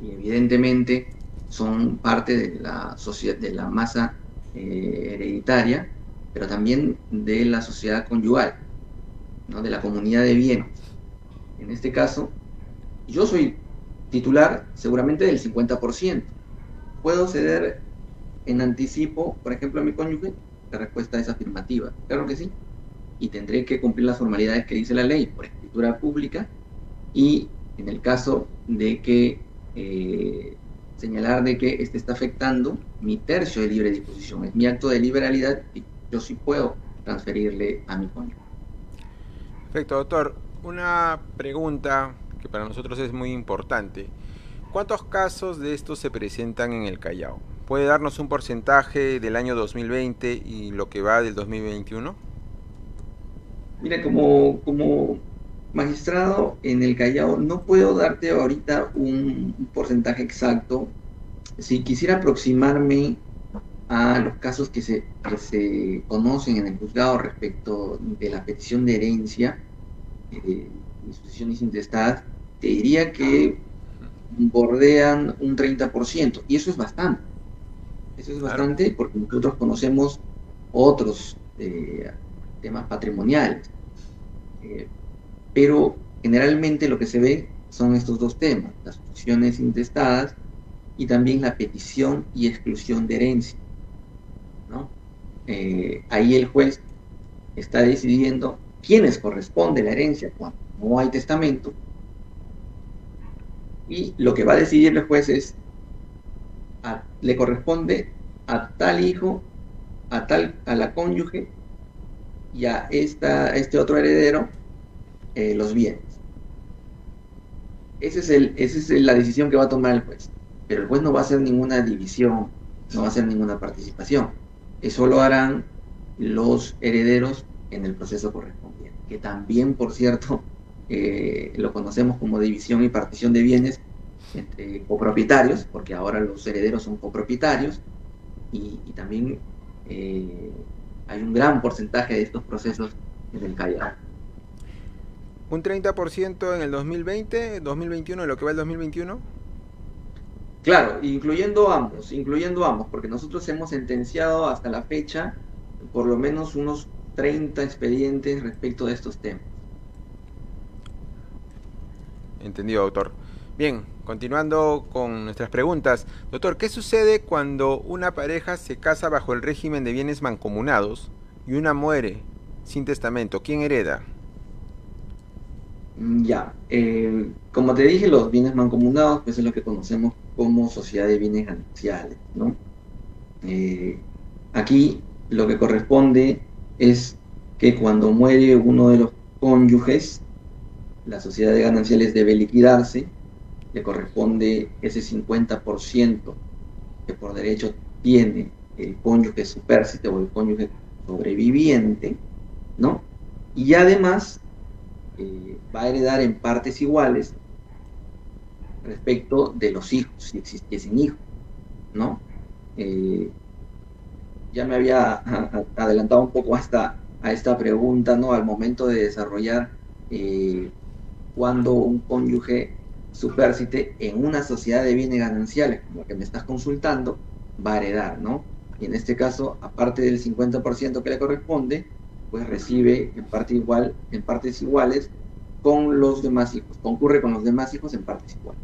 [SPEAKER 2] y evidentemente son parte de la sociedad, de la masa hereditaria, pero también de la sociedad conyugal, ¿no? De la comunidad de bienes. En este caso, yo soy titular seguramente del 50%. ¿Puedo ceder en anticipo, por ejemplo, a mi cónyuge? La respuesta es afirmativa. Claro que sí. Y tendré que cumplir las formalidades que dice la ley por escritura pública y en el caso de que señalar de que este está afectando mi tercio de libre disposición, es mi acto de liberalidad y yo sí puedo transferirle a mi cónyuge.
[SPEAKER 1] Perfecto, doctor. Una pregunta que para nosotros es muy importante. ¿Cuántos casos de estos se presentan en el Callao? ¿Puede darnos un porcentaje del año 2020 y lo que va del 2021?
[SPEAKER 2] Mira, como magistrado en el Callao no puedo darte ahorita un porcentaje exacto. Si quisiera aproximarme a los casos que se conocen en el juzgado respecto de la petición de herencia, de sucesiones intestadas, te diría que bordean un 30%, y eso es bastante. Eso es
[SPEAKER 1] Claro.
[SPEAKER 2] bastante porque nosotros conocemos otros temas patrimoniales, eh, pero generalmente lo que se ve son estos dos temas, las sucesiones intestadas y también la petición y exclusión de herencia, ¿no? Ahí el juez está decidiendo quiénes corresponde la herencia cuando no hay testamento, y lo que va a decidir el juez es, le corresponde a tal hijo, a la cónyuge y a este otro heredero los bienes. Esa es la decisión que va a tomar el juez. Pero el juez no va a hacer ninguna división, no va a hacer ninguna participación. Eso lo harán los herederos en el proceso correspondiente, que también, por cierto, lo conocemos como división y partición de bienes entre copropietarios, porque ahora los herederos son copropietarios, y también hay un gran porcentaje de estos procesos en el Callao.
[SPEAKER 1] ¿Un 30% en el 2020, 2021, en lo que va el 2021?
[SPEAKER 2] Claro, incluyendo ambos, porque nosotros hemos sentenciado hasta la fecha por lo menos unos 30 expedientes respecto de estos temas.
[SPEAKER 1] Entendido, doctor. Bien, continuando con nuestras preguntas. Doctor, ¿qué sucede cuando una pareja se casa bajo el régimen de bienes mancomunados y una muere sin testamento? ¿Quién hereda?
[SPEAKER 2] Ya, como te dije, los bienes mancomunados, pues es lo que conocemos como sociedad de bienes gananciales, ¿no? Eh, Aquí lo que corresponde es que cuando muere uno de los cónyuges, la sociedad de gananciales debe liquidarse, le corresponde ese 50% que por derecho tiene el cónyuge supérstite o el cónyuge sobreviviente, ¿no? Y además va a heredar en partes iguales respecto de los hijos, si existiesen hijos, ¿no? Eh, ya me había adelantado un poco a esta pregunta, ¿no? Al momento de desarrollar cuando un cónyuge supérsite en una sociedad de bienes gananciales, como la que me estás consultando, va a heredar, ¿no? Y en este caso, aparte del 50% que le corresponde, pues recibe en partes iguales con los demás hijos, concurre con los demás hijos en partes iguales.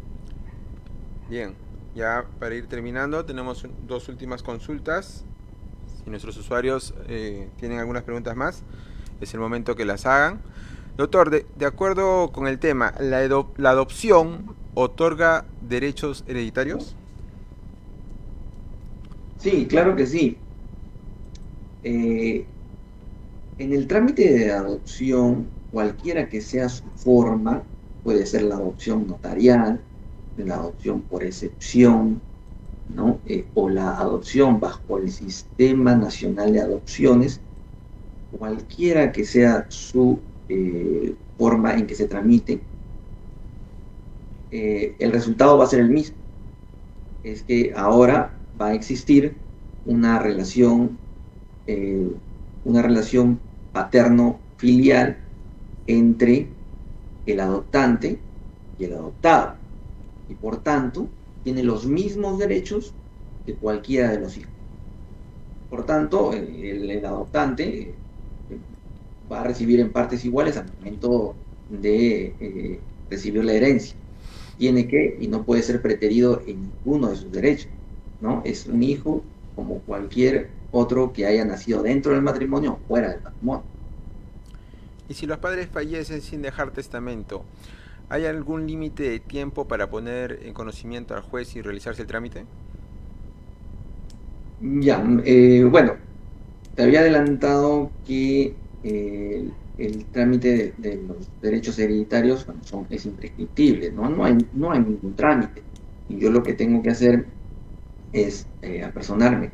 [SPEAKER 1] Bien, ya para ir terminando, tenemos dos últimas consultas. Si nuestros usuarios tienen algunas preguntas más, es el momento que las hagan. Doctor, de acuerdo con el tema, ¿la adopción otorga derechos hereditarios?
[SPEAKER 2] Sí, claro que sí. Eh, en el trámite de adopción, cualquiera que sea su forma, puede ser la adopción notarial, la adopción por excepción, ¿no? O la adopción bajo el Sistema Nacional de Adopciones, cualquiera que sea su forma en que se tramite, el resultado va a ser el mismo. Es que ahora va a existir una relación, eh, una relación paterno-filial entre el adoptante y el adoptado. Y por tanto, tiene los mismos derechos que cualquiera de los hijos. Por tanto, el adoptante va a recibir en partes iguales al momento de recibir la herencia. Tiene que y no puede ser preterido en ninguno de sus derechos, ¿no? Es un hijo como cualquier otro que haya nacido dentro del matrimonio o fuera del matrimonio.
[SPEAKER 1] Y si los padres fallecen sin dejar testamento, ¿hay algún límite de tiempo para poner en conocimiento al juez y realizarse el trámite?
[SPEAKER 2] Ya, bueno, te había adelantado que el trámite de los derechos hereditarios bueno, es imprescriptible, ¿no? No hay ningún trámite. Y yo lo que tengo que hacer es apersonarme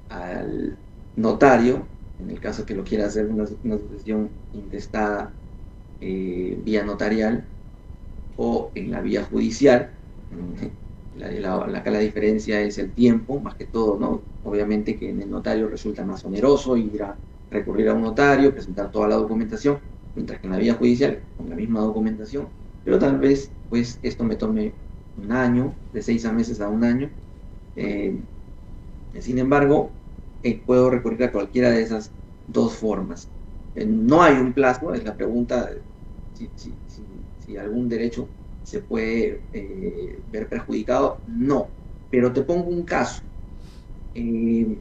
[SPEAKER 2] al notario, en el caso que lo quiera hacer una sucesión intestada vía notarial o en la vía judicial. Acá la diferencia es el tiempo, más que todo, ¿no? Obviamente que en el notario resulta más oneroso ir a recurrir a un notario, presentar toda la documentación, mientras que en la vía judicial, con la misma documentación, pero tal vez, pues, esto me tome un año, de 6 meses a un año. Eh, Sin embargo, puedo recurrir a cualquiera de esas dos formas. No hay un plazo, es la pregunta si algún derecho se puede ver perjudicado. No, pero te pongo un caso. Eh,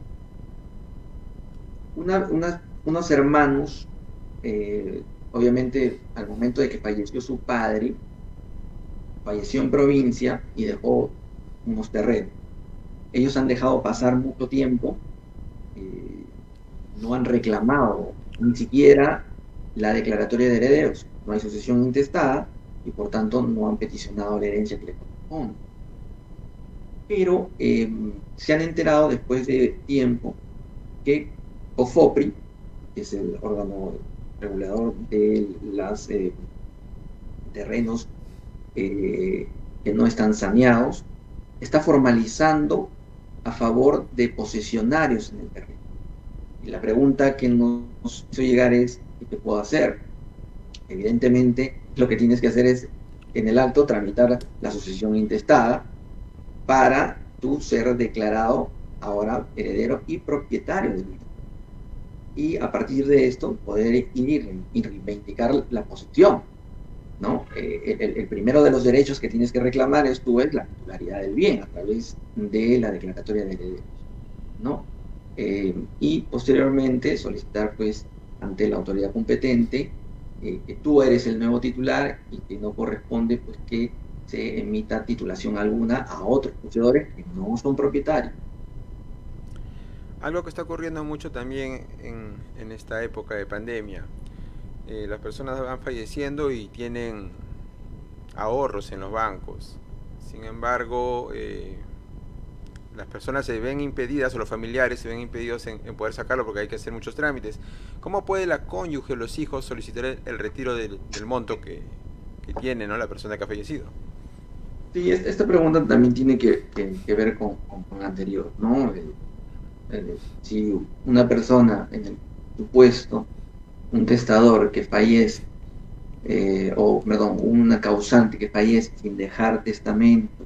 [SPEAKER 2] unos hermanos, obviamente al momento de que falleció su padre, falleció en provincia y dejó unos terrenos. Ellos han dejado pasar mucho tiempo, eh, no han reclamado ni siquiera la declaratoria de herederos, no hay sucesión intestada y por tanto no han peticionado la herencia que le corresponde. Pero se han enterado después de tiempo que COFOPRI, que es el órgano regulador de los terrenos que no están saneados, está formalizando a favor de posesionarios en el terreno. Y la pregunta que nos hizo llegar es, ¿qué puedo hacer? Evidentemente, lo que tienes que hacer es, en el acto, tramitar la sucesión intestada para tú ser declarado ahora heredero y propietario del mismo. Y a partir de esto, poder ir y reivindicar la posesión, ¿no? El primero de los derechos que tienes que reclamar es la titularidad del bien a través de la declaratoria de herederos, ¿no? Y posteriormente solicitar, pues, ante la autoridad competente que tú eres el nuevo titular y que no corresponde, pues, que se emita titulación alguna a otros poseedores que no son propietarios.
[SPEAKER 1] Algo que está ocurriendo mucho también en esta época de pandemia. Las personas van falleciendo y tienen ahorros en los bancos. Sin embargo, las personas se ven impedidas, o los familiares se ven impedidos en poder sacarlo porque hay que hacer muchos trámites, ¿cómo puede la cónyuge o los hijos solicitar el retiro del monto que tiene, ¿no?, la persona que ha fallecido?
[SPEAKER 2] Sí, esta pregunta también tiene que ver con la anterior, ¿no? Si una persona en el supuesto, un testador que fallece, o perdón, una causante que fallece sin dejar testamento,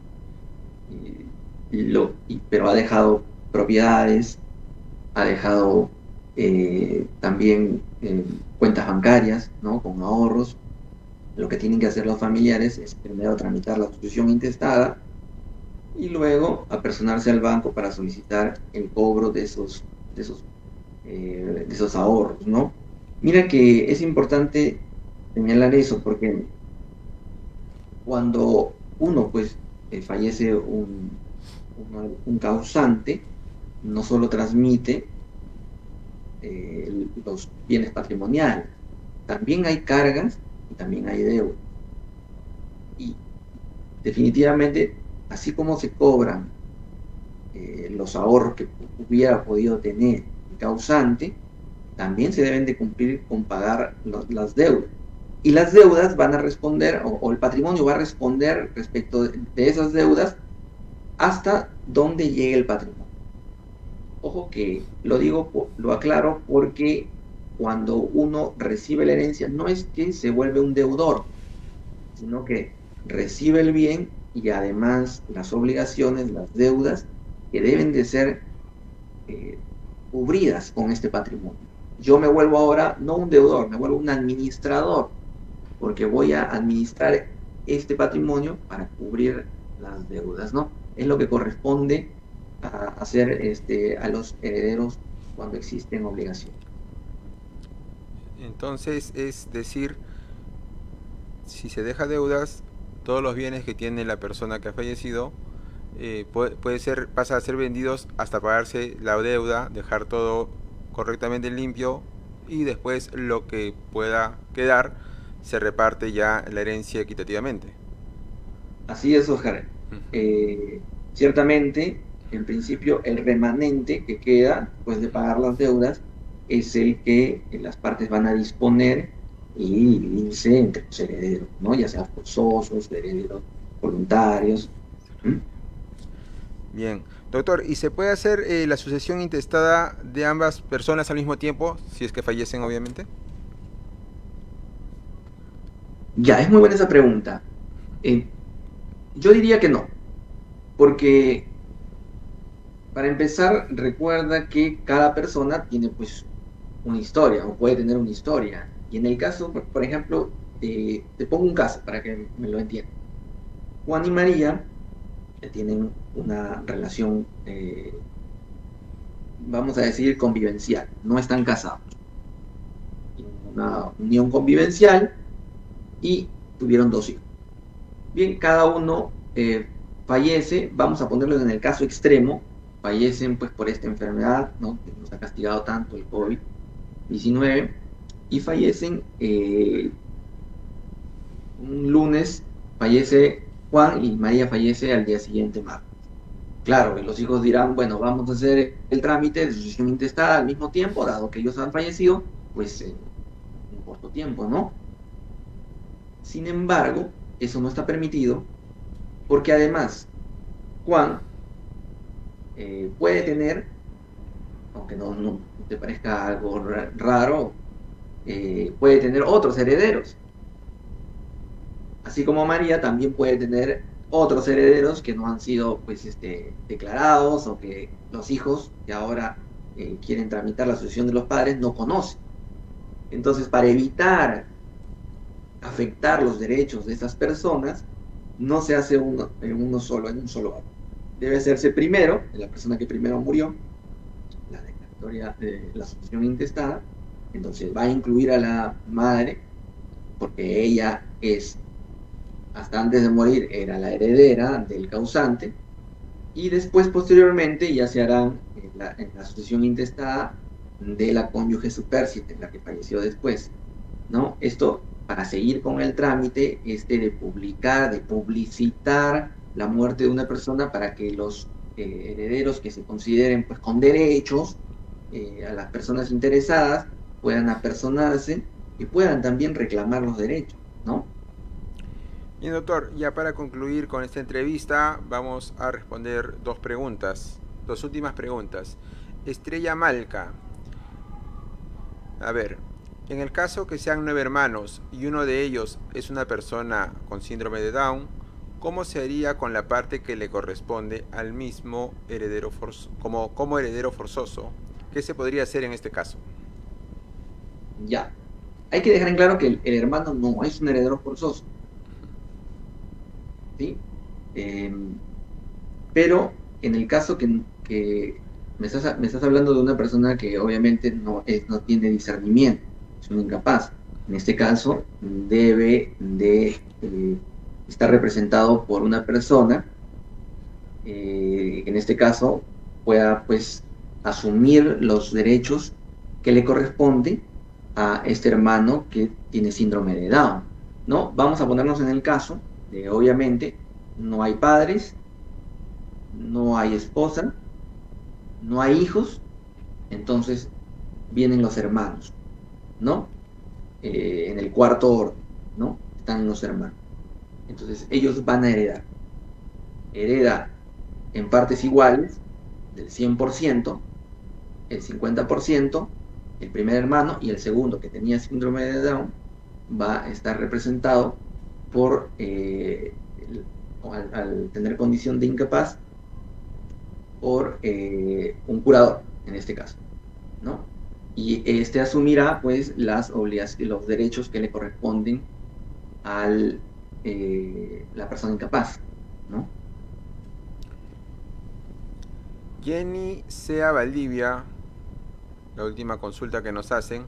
[SPEAKER 2] pero ha dejado propiedades, ha dejado también cuentas bancarias, ¿no?, con ahorros. Lo que tienen que hacer los familiares es primero tramitar la sucesión intestada y luego apersonarse al banco para solicitar el cobro de esos ahorros, ¿no? Mira que es importante señalar eso porque cuando uno, pues, fallece un causante, no solo transmite los bienes patrimoniales, también hay cargas y también hay deudas. Y definitivamente, así como se cobran los ahorros que hubiera podido tener el causante, también se deben de cumplir con pagar las deudas. Y las deudas van a responder, o el patrimonio va a responder respecto de esas deudas hasta donde llegue el patrimonio. Ojo que lo aclaro porque cuando uno recibe la herencia no es que se vuelve un deudor, sino que recibe el bien y además las obligaciones, las deudas que deben de ser cubridas con este patrimonio. Yo me vuelvo ahora no un deudor, me vuelvo un administrador, porque voy a administrar este patrimonio para cubrir las deudas, ¿no? Es lo que corresponde a hacer a los herederos cuando existen obligaciones.
[SPEAKER 1] Entonces, es decir, si se deja deudas, todos los bienes que tiene la persona que ha fallecido pasa a ser vendidos hasta pagarse la deuda, dejar todo correctamente limpio, y después lo que pueda quedar se reparte ya la herencia equitativamente.
[SPEAKER 2] Así es, Oscar. Ciertamente, en principio, el remanente que queda después de pagar las deudas es el que las partes van a disponer y dividirse entre los herederos, ¿no? Ya sea forzosos, herederos voluntarios. ¿Mm?
[SPEAKER 1] Bien, doctor, ¿y se puede hacer la sucesión intestada de ambas personas al mismo tiempo, si es que fallecen, obviamente?
[SPEAKER 2] Ya, es muy buena esa pregunta. Yo diría que no, porque para empezar, recuerda que cada persona tiene pues una historia o puede tener una historia. Y en el caso, por ejemplo, te pongo un caso para que me lo entiendan. Juan y María tienen una relación, vamos a decir, convivencial. No están casados. Tienen una unión convivencial y tuvieron 2 hijos. Bien, cada uno fallece, vamos a ponerlo en el caso extremo, fallecen pues por esta enfermedad, ¿no?, que nos ha castigado tanto, el COVID-19, y fallecen un lunes, fallece Juan y María fallece al día siguiente, martes. Claro, los hijos dirán, bueno, vamos a hacer el trámite de sucesión intestada al mismo tiempo, dado que ellos han fallecido, pues en un corto tiempo, ¿no? Sin embargo, eso no está permitido, porque además Juan puede tener, aunque no te parezca algo raro, puede tener otros herederos. Así como María también puede tener otros herederos que no han sido pues declarados, o que los hijos que ahora quieren tramitar la sucesión de los padres no conocen. Entonces, para evitar afectar los derechos de esas personas, no se hace en un solo acto. Debe hacerse primero, de la persona que primero murió, la declaratoria de la sucesión intestada. Entonces va a incluir a la madre, porque ella es, hasta antes de morir, era la heredera del causante, y después, posteriormente, ya se harán en la sucesión intestada de la cónyuge supérstite, la que falleció después, ¿no? Esto para seguir con el trámite de publicitar la muerte de una persona, para que los herederos que se consideren pues con derechos, a las personas interesadas puedan apersonarse y puedan también reclamar los derechos, ¿no?
[SPEAKER 1] Y doctor, ya para concluir con esta entrevista, vamos a responder dos preguntas, dos últimas preguntas. Estrella Malca, a ver, en el caso que sean 9 hermanos y uno de ellos es una persona con síndrome de Down, ¿cómo sería con la parte que le corresponde al mismo heredero como heredero forzoso? ¿Qué se podría hacer en este caso?
[SPEAKER 2] Ya. Hay que dejar en claro que el hermano no es un heredero forzoso, ¿sí? Eh, pero en el caso que me estás hablando de una persona que obviamente no tiene discernimiento, es un incapaz. En este caso, debe de estar representado por una persona que en este caso pueda pues asumir los derechos que le corresponde a este hermano que tiene síndrome de Down, ¿no? Vamos a ponernos en el caso de, obviamente, no hay padres, no hay esposa, no hay hijos, entonces vienen los hermanos, ¿no? En el cuarto orden, ¿no? Están los hermanos. Entonces ellos van a heredar. Hereda en partes iguales del 100%, el 50%, el primer hermano y el segundo que tenía síndrome de Down va a estar representado por, al tener condición de incapaz, por un curador, en este caso, ¿no? Y este asumirá, pues, las obligaciones, los derechos que le corresponden a la persona incapaz, ¿no?
[SPEAKER 1] Jenny Sea Valdivia, la última consulta que nos hacen,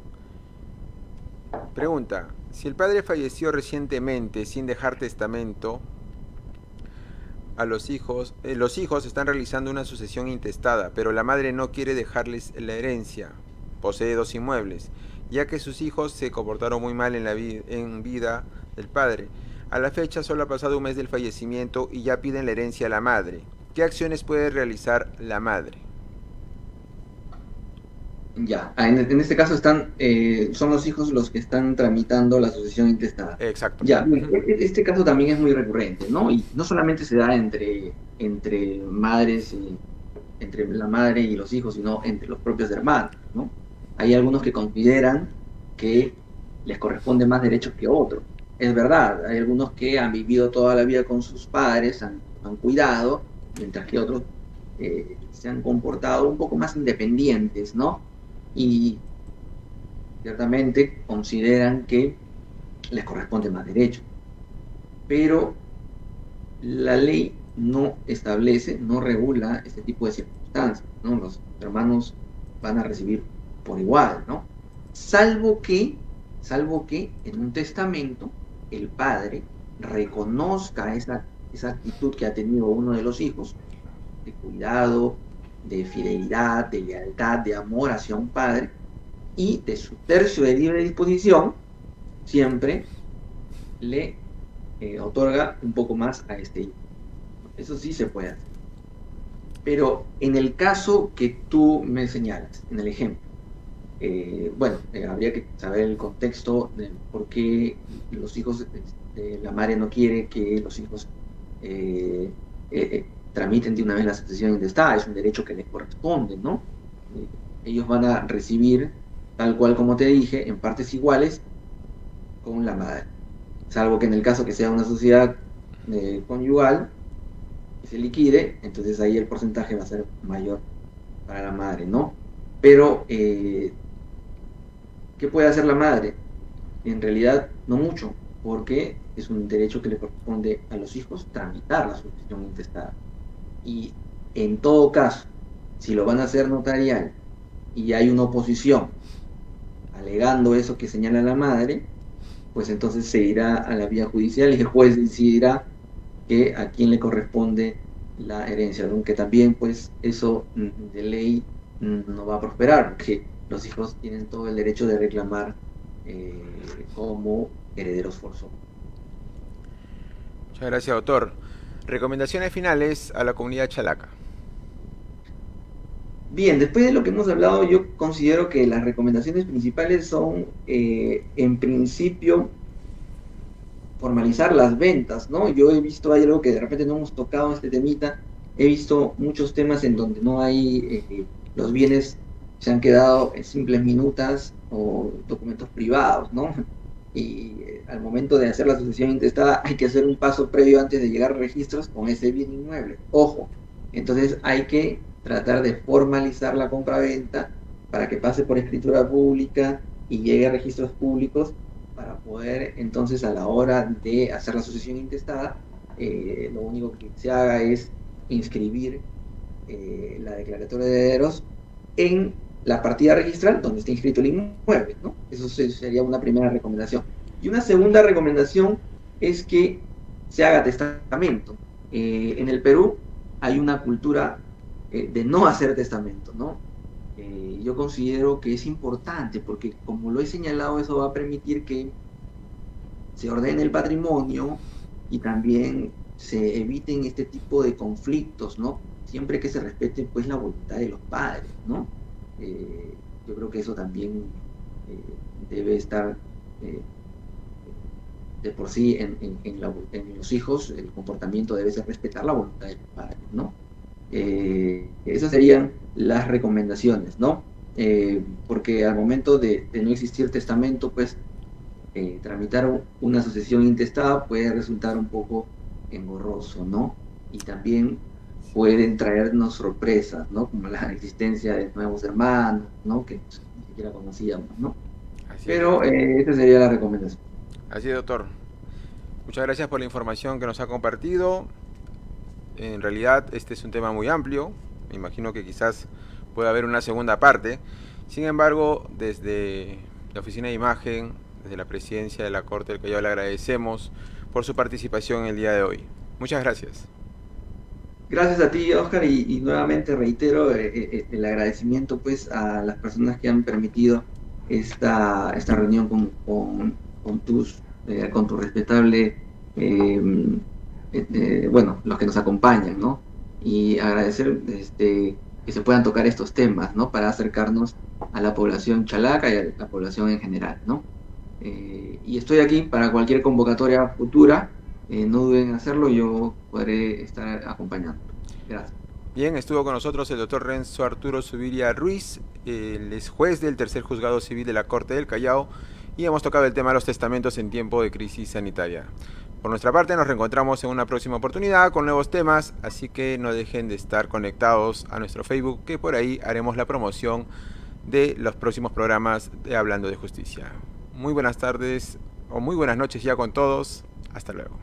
[SPEAKER 1] pregunta, si el padre falleció recientemente sin dejar testamento a los hijos están realizando una sucesión intestada, pero la madre no quiere dejarles la herencia, posee 2 inmuebles, ya que sus hijos se comportaron muy mal en vida del padre. A la fecha solo ha pasado un mes del fallecimiento y ya piden la herencia a la madre. ¿Qué acciones puede realizar la madre?
[SPEAKER 2] Ya, en este caso son los hijos los que están tramitando la sucesión intestada.
[SPEAKER 1] Exacto.
[SPEAKER 2] Ya, este caso también es muy recurrente, ¿no? Y no solamente se da entre madres, entre la madre y los hijos, sino entre los propios hermanos, ¿no? Hay algunos que consideran que les corresponde más derechos que otros. Es verdad, hay algunos que han vivido toda la vida con sus padres, han cuidado, mientras que otros se han comportado un poco más independientes, ¿no? Y ciertamente consideran que les corresponde más derecho. Pero la ley no establece, no regula este tipo de circunstancias, ¿no? Los hermanos van a recibir por igual, ¿no? Salvo que en un testamento el padre reconozca esa actitud que ha tenido uno de los hijos, de cuidado, de fidelidad, de lealtad, de amor hacia un padre, y de su tercio de libre disposición, siempre le otorga un poco más a este hijo. Eso sí se puede hacer. Pero en el caso que tú me señalas, en el ejemplo, habría que saber el contexto de por qué los hijos, la madre no quiere que los hijos tramiten de una vez la sucesión intestada, es un derecho que les corresponde, ¿no? Ellos van a recibir, tal cual como te dije, en partes iguales con la madre. Salvo que en el caso que sea una sociedad conyugal, que se liquide, entonces ahí el porcentaje va a ser mayor para la madre, ¿no? Pero, ¿qué puede hacer la madre? En realidad, no mucho, porque es un derecho que le corresponde a los hijos tramitar la sucesión intestada. Y en todo caso, si lo van a hacer notarial y hay una oposición alegando eso que señala la madre, pues entonces se irá a la vía judicial y el juez decidirá que a quién le corresponde la herencia, aunque también pues eso de ley no va a prosperar, porque los hijos tienen todo el derecho de reclamar como herederos forzosos.
[SPEAKER 1] Muchas gracias, doctor. Recomendaciones finales a la comunidad chalaca.
[SPEAKER 2] Bien, después de lo que hemos hablado, yo considero que las recomendaciones principales son, en principio, formalizar las ventas, ¿no? Yo he visto, hay algo que de repente no hemos tocado en este temita, he visto muchos temas en donde no hay, los bienes se han quedado en simples minutas o documentos privados, ¿no? Y al momento de hacer la sucesión intestada hay que hacer un paso previo antes de llegar a registros con ese bien inmueble. Ojo, entonces hay que tratar de formalizar la compraventa para que pase por escritura pública y llegue a registros públicos para poder entonces a la hora de hacer la sucesión intestada, lo único que se haga es inscribir la declaratoria de herederos en la partida registral donde está inscrito el inmueble, ¿no? Eso sería una primera recomendación. Y una segunda recomendación es que se haga testamento. En el Perú hay una cultura de no hacer testamento, ¿no? Yo considero que es importante porque, como lo he señalado, eso va a permitir que se ordene el patrimonio y también se eviten este tipo de conflictos, ¿no? Siempre que se respete, pues, la voluntad de los padres, ¿no? Yo creo que eso también debe estar de por sí en los hijos. El comportamiento debe ser respetar la voluntad de los padres, ¿no? Esas serían las recomendaciones, ¿no? Porque al momento de no existir testamento, pues tramitar una sucesión intestada puede resultar un poco engorroso, ¿no? Y también pueden traernos sorpresas, ¿no? Como la existencia de nuevos hermanos, ¿no? Que ni siquiera conocíamos, ¿no? Pero esa sería la recomendación.
[SPEAKER 1] Así es, doctor. Muchas gracias por la información que nos ha compartido. En realidad este es un tema muy amplio. Me imagino que quizás pueda haber una segunda parte. Sin embargo, desde la Oficina de Imagen, desde la Presidencia de la Corte del Callao, le agradecemos por su participación el día de hoy. Muchas gracias.
[SPEAKER 2] Gracias a ti, Oscar, y nuevamente reitero el agradecimiento, pues, a las personas que han permitido esta reunión con tu respetable, bueno, los que nos acompañan, ¿no? Y agradecer que se puedan tocar estos temas, ¿no? Para acercarnos a la población chalaca y a la población en general, ¿no? Y estoy aquí para cualquier convocatoria futura. No duden en hacerlo, yo podré estar acompañando. Gracias.
[SPEAKER 1] Bien, estuvo con nosotros el doctor Renzo Arturo Zuviria Ruiz, él es juez del tercer juzgado civil de la Corte del Callao, y hemos tocado el tema de los testamentos en tiempo de crisis sanitaria. Por nuestra parte, nos reencontramos en una próxima oportunidad con nuevos temas, así que no dejen de estar conectados a nuestro Facebook, que por ahí haremos la promoción de los próximos programas de Hablando de Justicia. Muy buenas tardes o muy buenas noches ya con todos. Hasta luego.